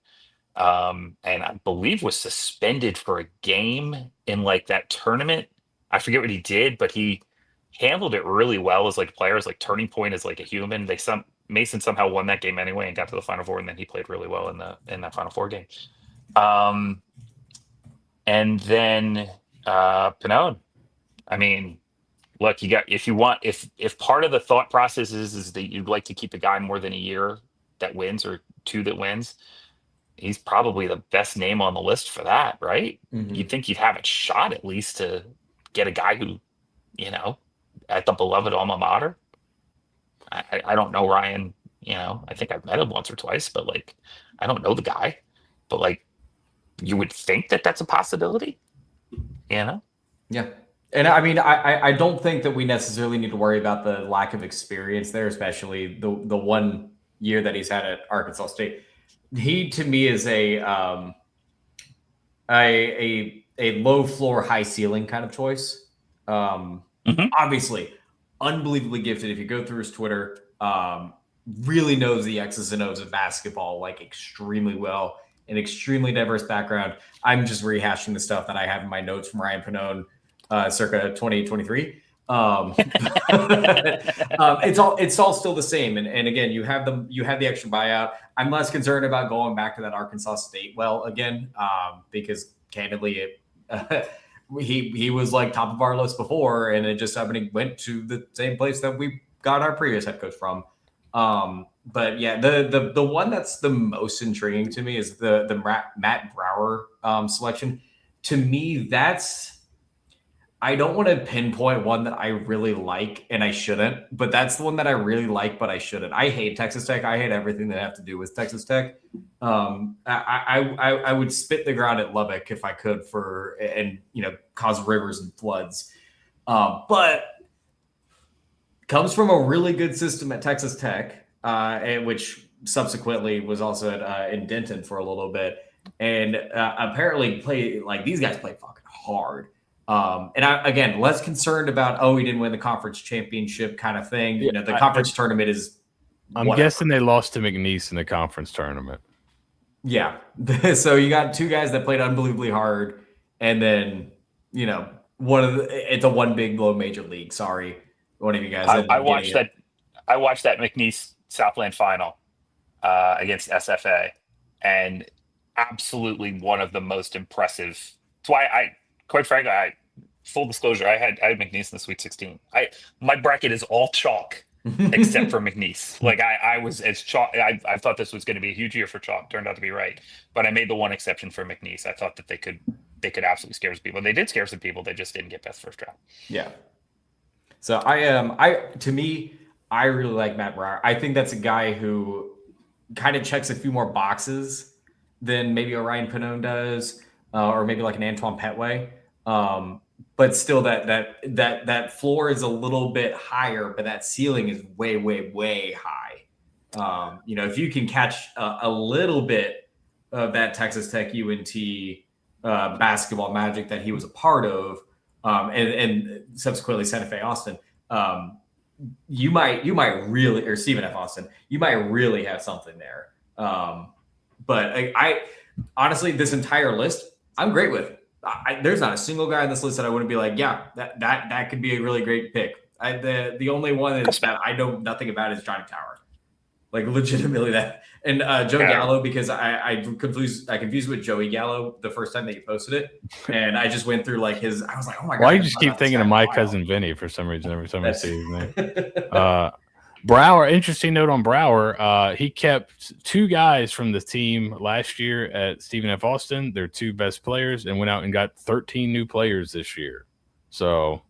and I believe was suspended for a game in like that tournament. I forget what he did, but he handled it really well as like a player, as like turning point as like a human. Mason somehow won that game anyway and got to the Final Four, and then he played really well in that Final Four game. And then Pannone. I mean, look, if part of the thought process is that you'd like to keep a guy more than a year that wins or two that wins, he's probably the best name on the list for that, right? Mm-hmm. You'd think you'd have a shot at least to get a guy who, at the beloved alma mater. I don't know Ryan, I think I've met him once or twice, but like, I don't know the guy, but like, you would think that that's a possibility, Yeah. And I mean, I don't think that we necessarily need to worry about the lack of experience there, especially the 1 year that he's had at Arkansas State. He, to me, is a low floor, high ceiling kind of choice. Obviously, unbelievably gifted. If you go through his Twitter, really knows the X's and O's of basketball like extremely well. An extremely diverse background. I'm just rehashing the stuff that I have in my notes from Ryan Pannone, circa 2023. It's all still the same. And again, you have the extra buyout. I'm less concerned about going back to that Arkansas State again, because candidly, he was like top of our list before, and it just happened he went to the same place that we got our previous head coach from. But yeah, the one that's the most intriguing to me is the Matt Brower selection. To me, I don't want to pinpoint one that I really like, and I shouldn't, but that's the one that I really like, but I shouldn't. I hate Texas Tech. I hate everything that have to do with Texas Tech. I would spit the ground at Lubbock if I could and cause rivers and floods. But comes from a really good system at Texas Tech, which subsequently was also in Denton for a little bit, and apparently these guys play fucking hard. And again, less concerned about, he didn't win the conference championship kind of thing. The conference tournament is. I'm guessing they lost to McNeese in the conference tournament. Yeah. So you got two guys that played unbelievably hard, and then, it's a one big low major league. Sorry, one of you guys. I watched that. I watched that McNeese Southland final against SFA, and absolutely one of the most impressive. That's why quite frankly, full disclosure, I had McNeese in the Sweet 16. My bracket is all chalk except for McNeese. Like I was as chalk. I thought this was going to be a huge year for chalk. Turned out to be right, but I made the one exception for McNeese. I thought that they could absolutely scare some people. They did scare some people. They just didn't get past first round. Yeah. So to me, I really like Matt Brower. I think that's a guy who kind of checks a few more boxes than maybe Orion Pannone does, or maybe like an Antoine Petway. But still, that floor is a little bit higher, but that ceiling is way, way, way high. If you can catch a little bit of that Texas Tech UNT basketball magic that he was a part of, and subsequently Santa Fe Austin, you might really, or Stephen F. Austin, you might really have something there. But I honestly, this entire list, I'm great with. There's not a single guy on this list that I wouldn't be like, yeah, that could be a really great pick. The only one that I know nothing about is Johnny Tower, like legitimately that. And Joe Gallo, because I confused with Joey Gallo the first time that you posted it, and I just went through like I was like, oh my god. Why do you just keep thinking of my cousin Vinny for some reason every time I see his name? Brower, interesting note on Brower. He kept two guys from the team last year at Stephen F. Austin, their two best players, and went out and got 13 new players this year. So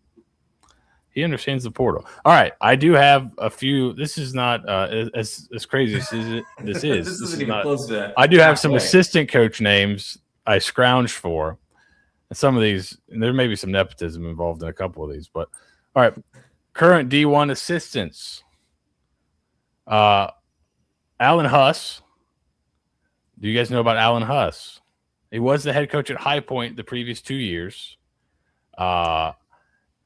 he understands the portal. All right, I do have a few. This is not as crazy as this is. This isn't even close to. I do have some assistant coach names I scrounged for. And some of these, there may be some nepotism involved in a couple of these, but all right, current D1 assistants. Alan Huss. Do you guys know about Alan Huss? He was the head coach at High Point the previous 2 years.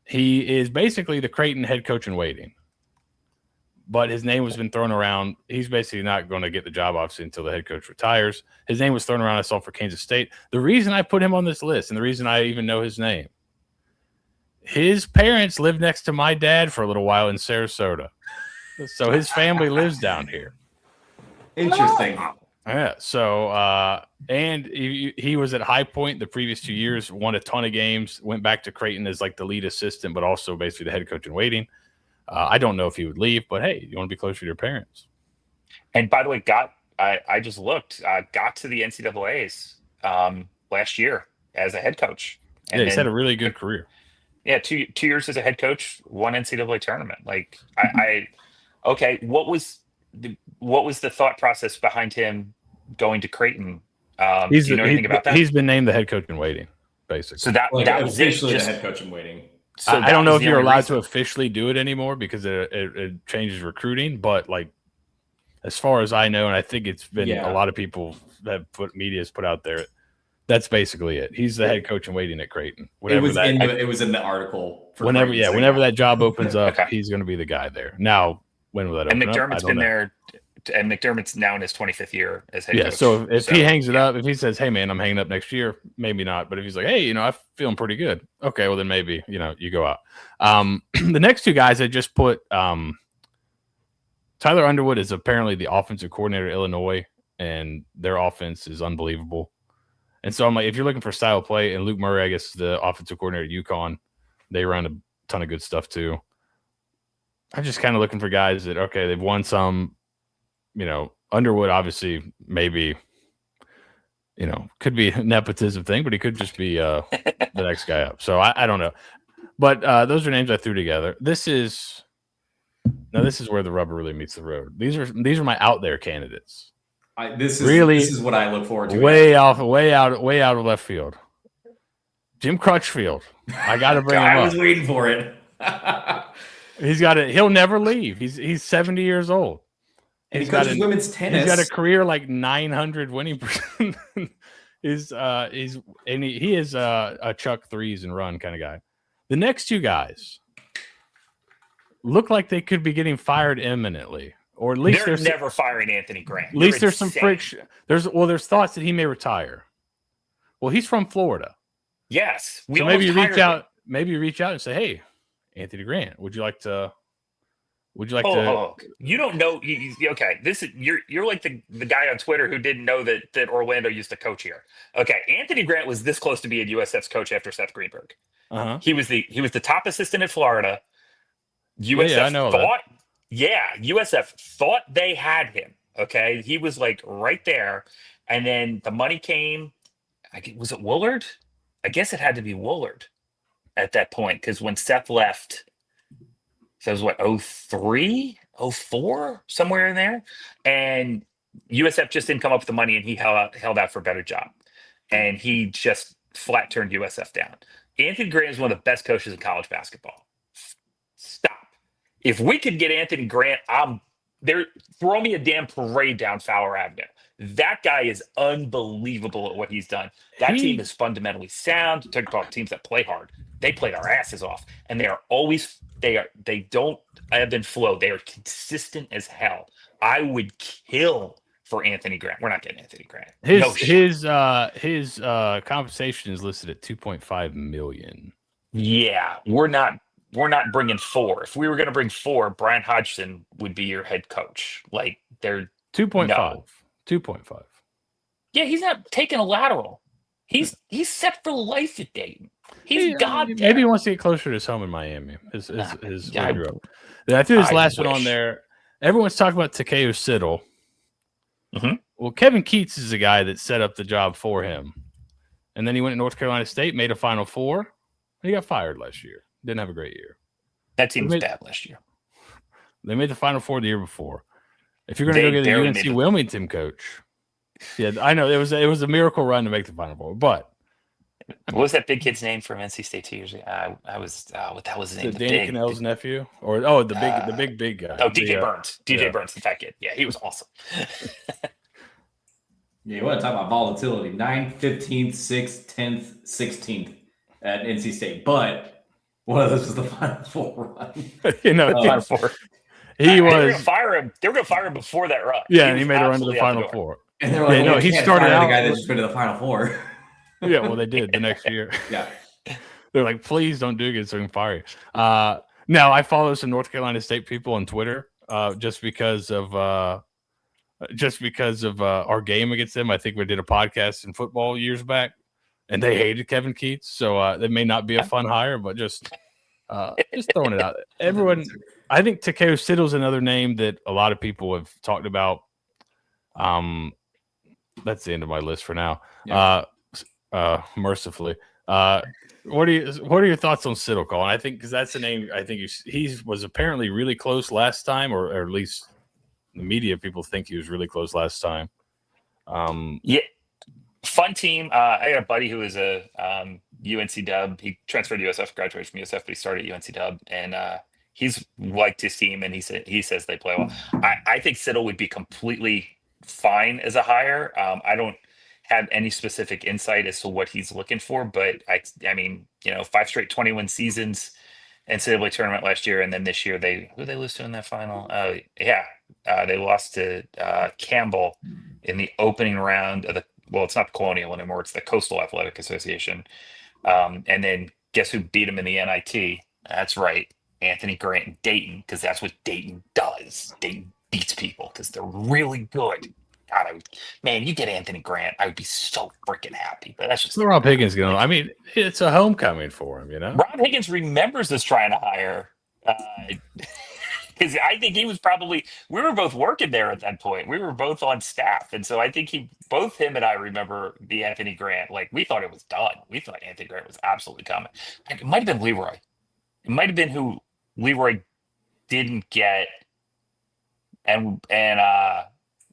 He is basically the Creighton head coach in waiting, but his name has been thrown around. He's basically not going to get the job, obviously, until the head coach retires. His name was thrown around, I saw, for Kansas State. The reason I put him on this list, and the reason I even know his name, his parents lived next to my dad for a little while in Sarasota. So his family lives down here. Interesting. Yeah. So, and he was at High Point the previous 2 years, won a ton of games, went back to Creighton as like the lead assistant, but also basically the head coach in waiting. I don't know if he would leave, but hey, you want to be closer to your parents. And by the way, I just looked, got to the NCAAs last year as a head coach. And he's had a really good career. Yeah, 2 years as a head coach, one NCAA tournament. Like okay, what was the thought process behind him going to Creighton? Do you know anything about that? He's been named the head coach in waiting, basically. So that was officially the head coach in waiting. So I don't know if you're allowed to officially do it anymore because it changes recruiting, but like as far as I know, and I think it's been a lot of people that media's put out there, that's basically it. He's the head coach in waiting at Creighton. It was in the article. Whenever that job opens up, he's going to be the guy there. Now, when will that open up? And McDermott's been there, and McDermott's now in his 25th year as head coach. Yeah, so if he hangs it up, if he says, hey, man, I'm hanging up next year, maybe not. But if he's like, hey, I'm feeling pretty good. Okay, well, then maybe, you go out. The next two guys I just put, Tyler Underwood is apparently the offensive coordinator at Illinois, and their offense is unbelievable. And so I'm like, if you're looking for style of play, and Luke Murray, I guess, is the offensive coordinator at UConn, they run a ton of good stuff too. I'm just kind of looking for guys that, okay, they've won some, Underwood, obviously, maybe, could be a nepotism thing, but he could just be the next guy up. So I don't know. But those are names I threw together. This is where the rubber really meets the road. These are my out there candidates. This is what I look forward to. Way out of left field. Jim Crutchfield. I got to bring him up. I was waiting for it. He's got it. He'll never leave. He's 70 years old. And he coaches women's tennis. He's got a career like 900 winning percent. He is a chuck threes and run kind of guy. The next two guys look like they could be getting fired imminently. Or at least they're never firing Anthony Grant. At least there's some friction. There's thoughts that he may retire. Well, he's from Florida. Yes, so maybe reach out maybe reach out and say, "Hey, Anthony Grant, would you like to?" You don't know. Okay, this is you're like the guy on Twitter who didn't know that Orlando used to coach here. Okay, Anthony Grant was this close to being USF's coach after Seth Greenberg. He was the top assistant in Florida. USF I know thought, USF thought they had him. Okay, he was like right there, and then the money came. Was it Woolard? I guess it had to be Woolard at that point because when Seth left. So it was what, 03, 04, somewhere in there. And USF just didn't come up with the money and he held out for a better job. And he just flat turned USF down. Anthony Grant is one of the best coaches in college basketball. Stop. If we could get Anthony Grant, throw me a damn parade down Fowler Avenue. That guy is unbelievable at what he's done. That team is fundamentally sound. Talk about teams that play hard. They played our asses off, and they are always they don't ebb and flow. They are consistent as hell. I would kill for Anthony Grant. We're not getting Anthony Grant. His compensation is listed at $2.5 million. Yeah, we're not bringing 4. If we were going to bring 4, Bryan Hodgson would be your head coach. Like they're 2.5. No. 2.5. Yeah, he's not taking a lateral. He's set for life at Dayton. He's maybe he wants to get closer to his home in Miami. I threw his last one on there. Everyone's talking about Takeo Siddle. Mm-hmm. Well, Kevin Keats is the guy that set up the job for him. And then he went to North Carolina State, made a Final Four, and he got fired last year. Didn't have a great year. That team was bad last year. They made the Final Four the year before. If you're going to go get a UNC Wilmington coach, yeah, I know it was a miracle run to make the Final Four. But what was that big kid's name from NC State 2 years ago? What the hell was his name? Danny Cannell's nephew, or the big guy. Oh, DJ Burns. DJ Burns, the fat kid. Yeah, he was awesome. Yeah, you want to talk about volatility? 9th, 15th, 6th, 10th, 16th at NC State, but one of those was the Final Four run. Final Four. They were going to fire him. They were going to fire him before that run. Yeah, and he made a run to the Final Four. And they're like, he started out the guy that just went to the Final Four. Yeah, well, they did the next year. Yeah, they're like, please don't do it so we can fire you. Now I follow some North Carolina State people on Twitter, just because of our game against them. I think we did a podcast in football years back, and they hated Kevin Keats, so that may not be a fun hire, but just throwing it out. Everyone, I think Takeo Siddle's another name that a lot of people have talked about. That's the end of my list for now. Yeah. Mercifully, what are your thoughts on Siddle, Colin? I think because that's the name. I think he was apparently really close last time, or at least the media people think he was really close last time. Yeah, fun team. I got a buddy who is a UNC Dub. He transferred to USF, graduated from USF, but he started at UNC Dub, and he's liked his team, and he says they play well. I think Siddle would be completely fine as a hire. I don't have any specific insight as to what he's looking for, but I mean, 5 straight 21 seasons, NCAA tournament last year, and then this year who they lose to in that final? They lost to Campbell in the opening round of it's not the Colonial anymore, it's the Coastal Athletic Association, and then guess who beat him in the NIT? That's right, Anthony Grant and Dayton, because that's what Dayton does. Dayton beats people because they're really good. God, you get Anthony Grant, I would be so freaking happy. But that's just Rob Higgins going. I mean, it's a homecoming for him, Rob Higgins remembers us trying to hire, because I think he was we were both working there at that point. We were both on staff, and so I think both him and I remember the Anthony Grant. Like we thought it was done. We thought Anthony Grant was absolutely coming. It might have been Leroy. It might have been who Leroy didn't get, and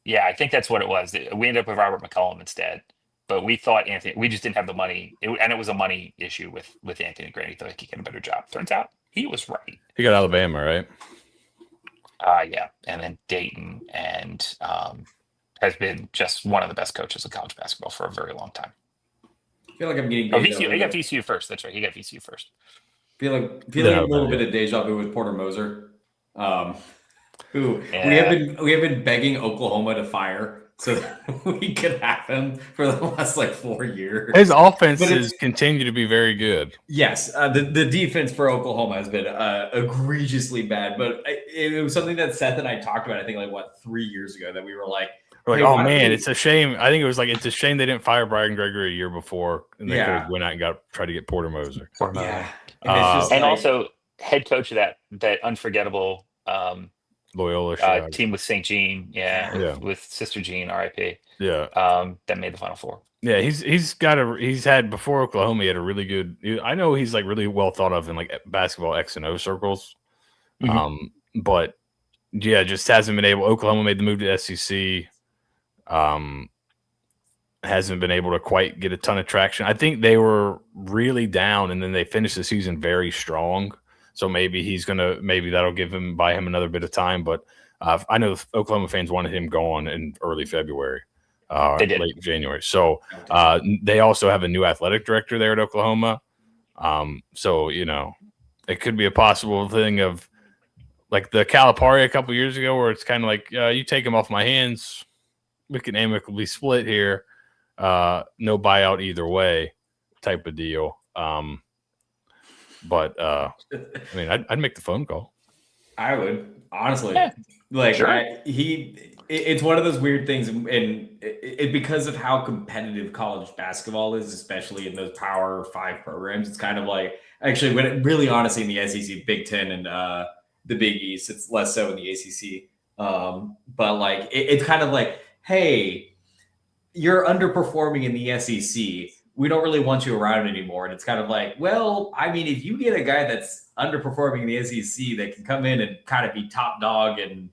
yeah, I think that's what it was. We ended up with Robert McCollum instead, but we thought we just didn't have the money, and it was a money issue with Anthony Grant. He thought he could get a better job. Turns out he was right. He got Alabama, right? Yeah, and then Dayton, and has been just one of the best coaches of college basketball for a very long time. I feel like I'm getting. VCU. He got VCU first. That's right. He got VCU first. Feeling a little bit of deja vu with Porter Moser. Who we have been begging Oklahoma to fire so we could have him for the last like 4 years. His offenses continue to be very good. Yes, the defense for Oklahoma has been egregiously bad, but it was something that Seth and I talked about. I think 3 years ago that we were like, We're hey, like, oh man, it's a shame. I think it was like it's a shame they didn't fire Brian Gregory a year before, and they could have went out and tried to get Porter Moser. Yeah, and, it's just also head coach of that unforgettable Loyola team with St. Jean, with Sister Jean, RIP. Yeah, that made the Final Four. Yeah, he's had before Oklahoma. He had a really good. I know he's like really well thought of in like basketball X and O circles, but yeah, just hasn't been able. Oklahoma made the move to SEC. Hasn't been able to quite get a ton of traction. I think they were really down, and then they finished the season very strong. So maybe that'll buy him another bit of time. But I know Oklahoma fans wanted him gone in early February, late January. So they also have a new athletic director there at Oklahoma. So it could be a possible thing of like the Calipari a couple years ago, where it's kind of like you take him off my hands, we can amicably split here. No buyout either way, type of deal. But I mean, I'd make the phone call. I would honestly, it's one of those weird things, and it because of how competitive college basketball is, especially in those Power 5 programs. It's kind of like actually, when it really honestly in the SEC, Big Ten, and the Big East, it's less so in the ACC. But like it's kind of like, hey, you're underperforming in the SEC. We don't really want you around anymore. And it's kind of like, well, I mean, if you get a guy that's underperforming in the SEC that can come in and kind of be top dog, and,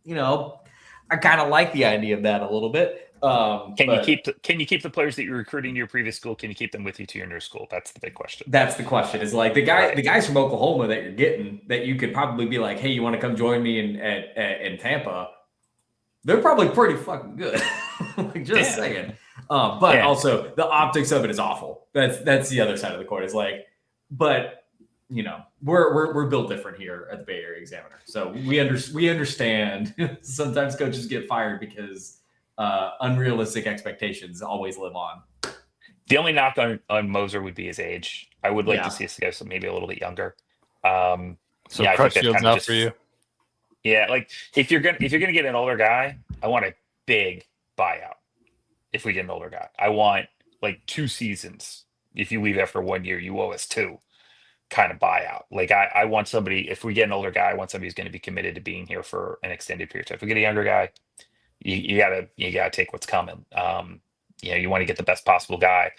I kind of like the idea of that a little bit. Can you keep the players that you're recruiting to your previous school? Can you keep them with you to your new school? That's the big question. That's the question. Is like the guys from Oklahoma that you're getting that you could probably be like, hey, you want to come join me in Tampa? They're probably pretty fucking good. Saying. But also the optics of it is awful. That's the other side of the coin. Is like, but we're built different here at the Bay Area Examiner, so we understand. Sometimes coaches get fired because unrealistic expectations always live on. The only knock on Moser would be his age. I would like to see us go maybe a little bit younger. So Crutchfield's out for you. Yeah, like if you're gonna get an older guy, I want a big buyout. If we get an older guy, I want like 2 seasons. If you leave after 1 year, you owe us 2 kind of buyout. Like I want somebody, if we get an older guy, I want somebody who's going to be committed to being here for an extended period of time. If we get a younger guy, you gotta take what's coming. You want to get the best possible guy.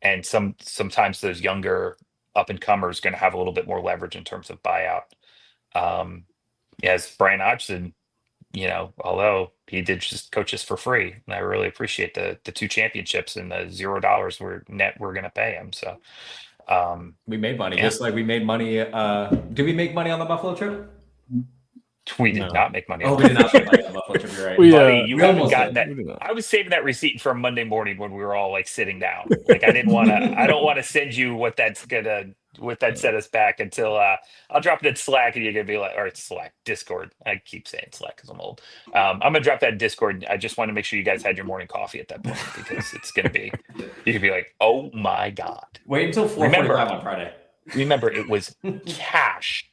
And sometimes those younger up and comers going to have a little bit more leverage in terms of buyout. As Bryan Hodgson, although he did just coach us for free, and I really appreciate the 2 championships and the $0 we're going to pay him. So we made money, just like we made money. Did we make money on the Buffalo trip? We did not make money. We did not make money on the Buffalo trip. You're right. Buddy, you haven't gotten that. I was saving that receipt for Monday morning when we were all like sitting down. Like I don't want to send you what that set us back until I'll drop it in Slack, and you're gonna be like, or it's Slack, Discord. I keep saying Slack because I'm old. I'm gonna drop that in Discord. I just want to make sure you guys had your morning coffee at that point, because it's gonna be, you could be like, oh my god. Wait until 4:45 on Friday. Remember, it was cash.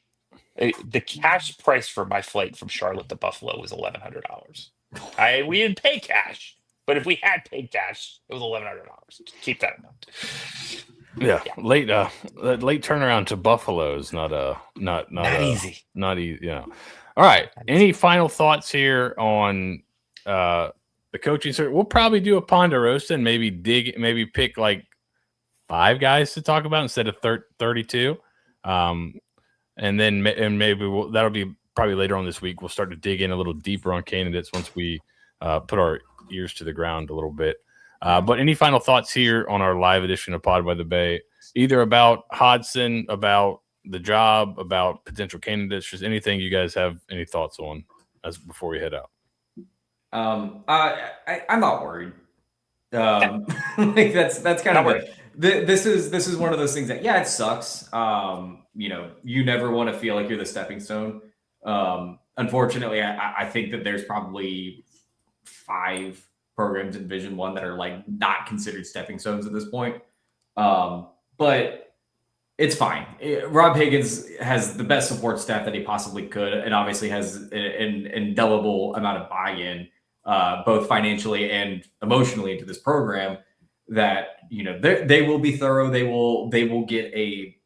The cash price for my flight from Charlotte to Buffalo was $1,100. We didn't pay cash, but if we had paid cash, it was $1,100. Keep that in mind. Yeah. Late turnaround to Buffalo is not easy. Not easy. All right. Any final thoughts here on the coaching search? We'll probably do a Ponderosa and maybe pick like 5 guys to talk about instead of 32. And maybe that'll be probably later on this week. We'll start to dig in a little deeper on candidates once we put our ears to the ground a little bit. But any final thoughts here on our live edition of Pod by the Bay, either about Hodgson, about the job, about potential candidates, just anything you guys have any thoughts on before we head out? I'm not worried. Like that's kind of it. This is one of those things that it sucks. You never want to feel like you're the stepping stone. Unfortunately, I think that there's probably 5 programs in Division I that are like not considered stepping stones at this point. But it's fine. Rob Higgins has the best support staff that he possibly could, and obviously has an indelible amount of buy-in, both financially and emotionally, into this program. That they will be thorough. They will get a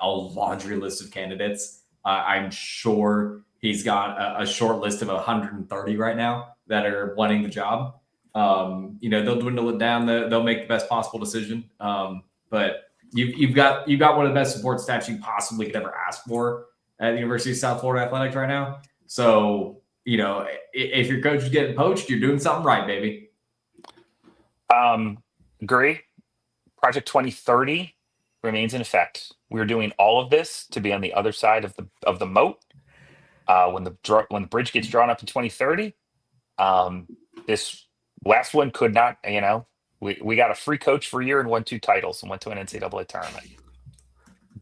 laundry list of candidates. I'm sure he's got a short list of 130 right now that are wanting the job. They'll dwindle it down. They'll make the best possible decision. But you've got one of the best support staffs you possibly could ever ask for at the University of South Florida Athletics right now. So, if your coach is getting poached, you're doing something right, baby. Agree. Project 2030 remains in effect. We're doing all of this to be on the other side of the moat. When the bridge gets drawn up in 2030, this last one could not. We got a free coach for a year and won 2 titles and went to an NCAA tournament.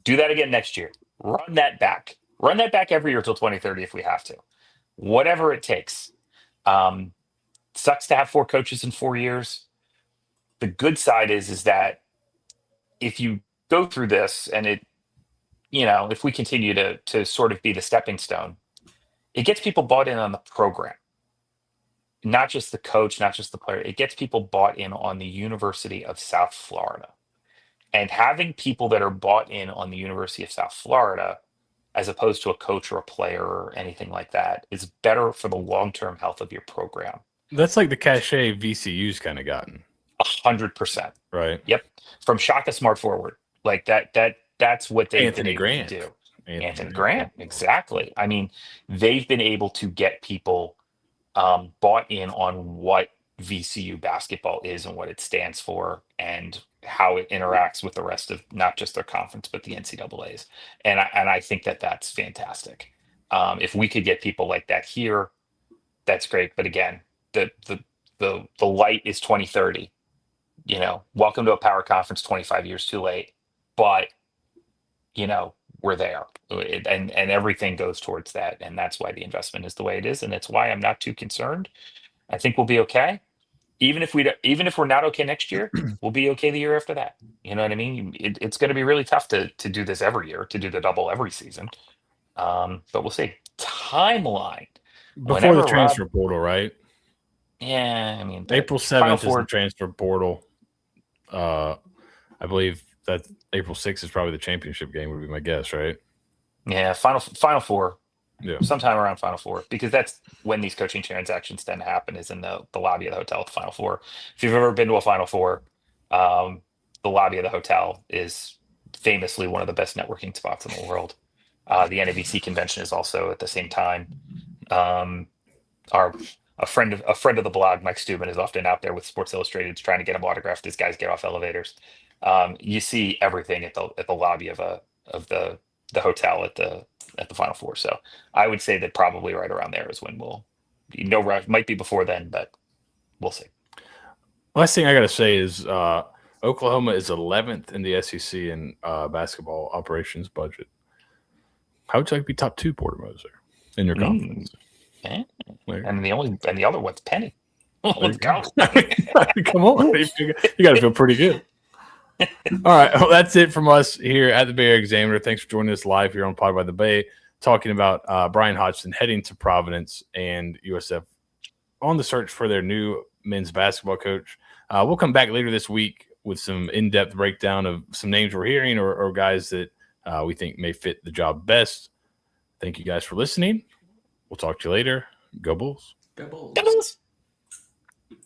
Do that again next year. Run that back. Run that back every year till 2030 if we have to. Whatever it takes. Sucks to have 4 coaches in 4 years. The good side is that if you go through this and if we continue to sort of be the stepping stone, it gets people bought in on the program. Not just the coach, not just the player. It gets people bought in on the University of South Florida. And having people that are bought in on the University of South Florida, as opposed to a coach or a player or anything like that, is better for the long-term health of your program. That's like the cachet VCU's kind of gotten. 100%. Right. Yep. From Shaka Smart forward. Like that's what they've Anthony been Grant. able to do. Anthony Grant. Exactly. I mean, they've been able to get people bought in on what VCU basketball is and what it stands for and how it interacts with the rest of not just their conference, but the NCAAs. And I think that's fantastic. If we could get people like that here, that's great. But again, the light is 2030. Welcome to a power conference 25 years too late. But, we're there. And everything goes towards that. And that's why the investment is the way it is. And it's why I'm not too concerned. I think we'll be okay. Even if we're not okay next year, we'll be okay the year after that. You know what I mean? It's going to be really tough to do this every year, to do the double every season. But we'll see. Timeline. Before the transfer portal, right? Yeah, I mean, April 7th is the transfer portal. I believe that April 6th is probably the championship game, would be my guess, right? Yeah, Final Four. Yeah, sometime around Final Four, because that's when these coaching transactions tend to happen, is in the lobby of the hotel at the Final Four. If you've ever been to a Final Four, the lobby of the hotel is famously one of the best networking spots in the world. The NABC convention is also at the same time. A friend of the blog, Mike Steuben, is often out there with Sports Illustrated trying to get him autographed. These guys get off elevators. You see everything at the lobby of the hotel at the Final Four. So I would say that probably right around there is when might be before then, but we'll see. Last thing I got to say is Oklahoma is 11th in the SEC in basketball operations budget. How would you like to be top 2, Porter Moser, in your conference? Yeah. And the other one's Penny. Let's go. Come on. You got to feel pretty good. All right. Well, that's it from us here at the Bay Area Examiner. Thanks for joining us live here on Pod by the Bay, talking about Bryan Hodgson heading to Providence and USF on the search for their new men's basketball coach. We'll come back later this week with some in-depth breakdown of some names we're hearing or guys that we think may fit the job best. Thank you guys for listening. We'll talk to you later. Go Bulls. Go Bulls. Go Bulls.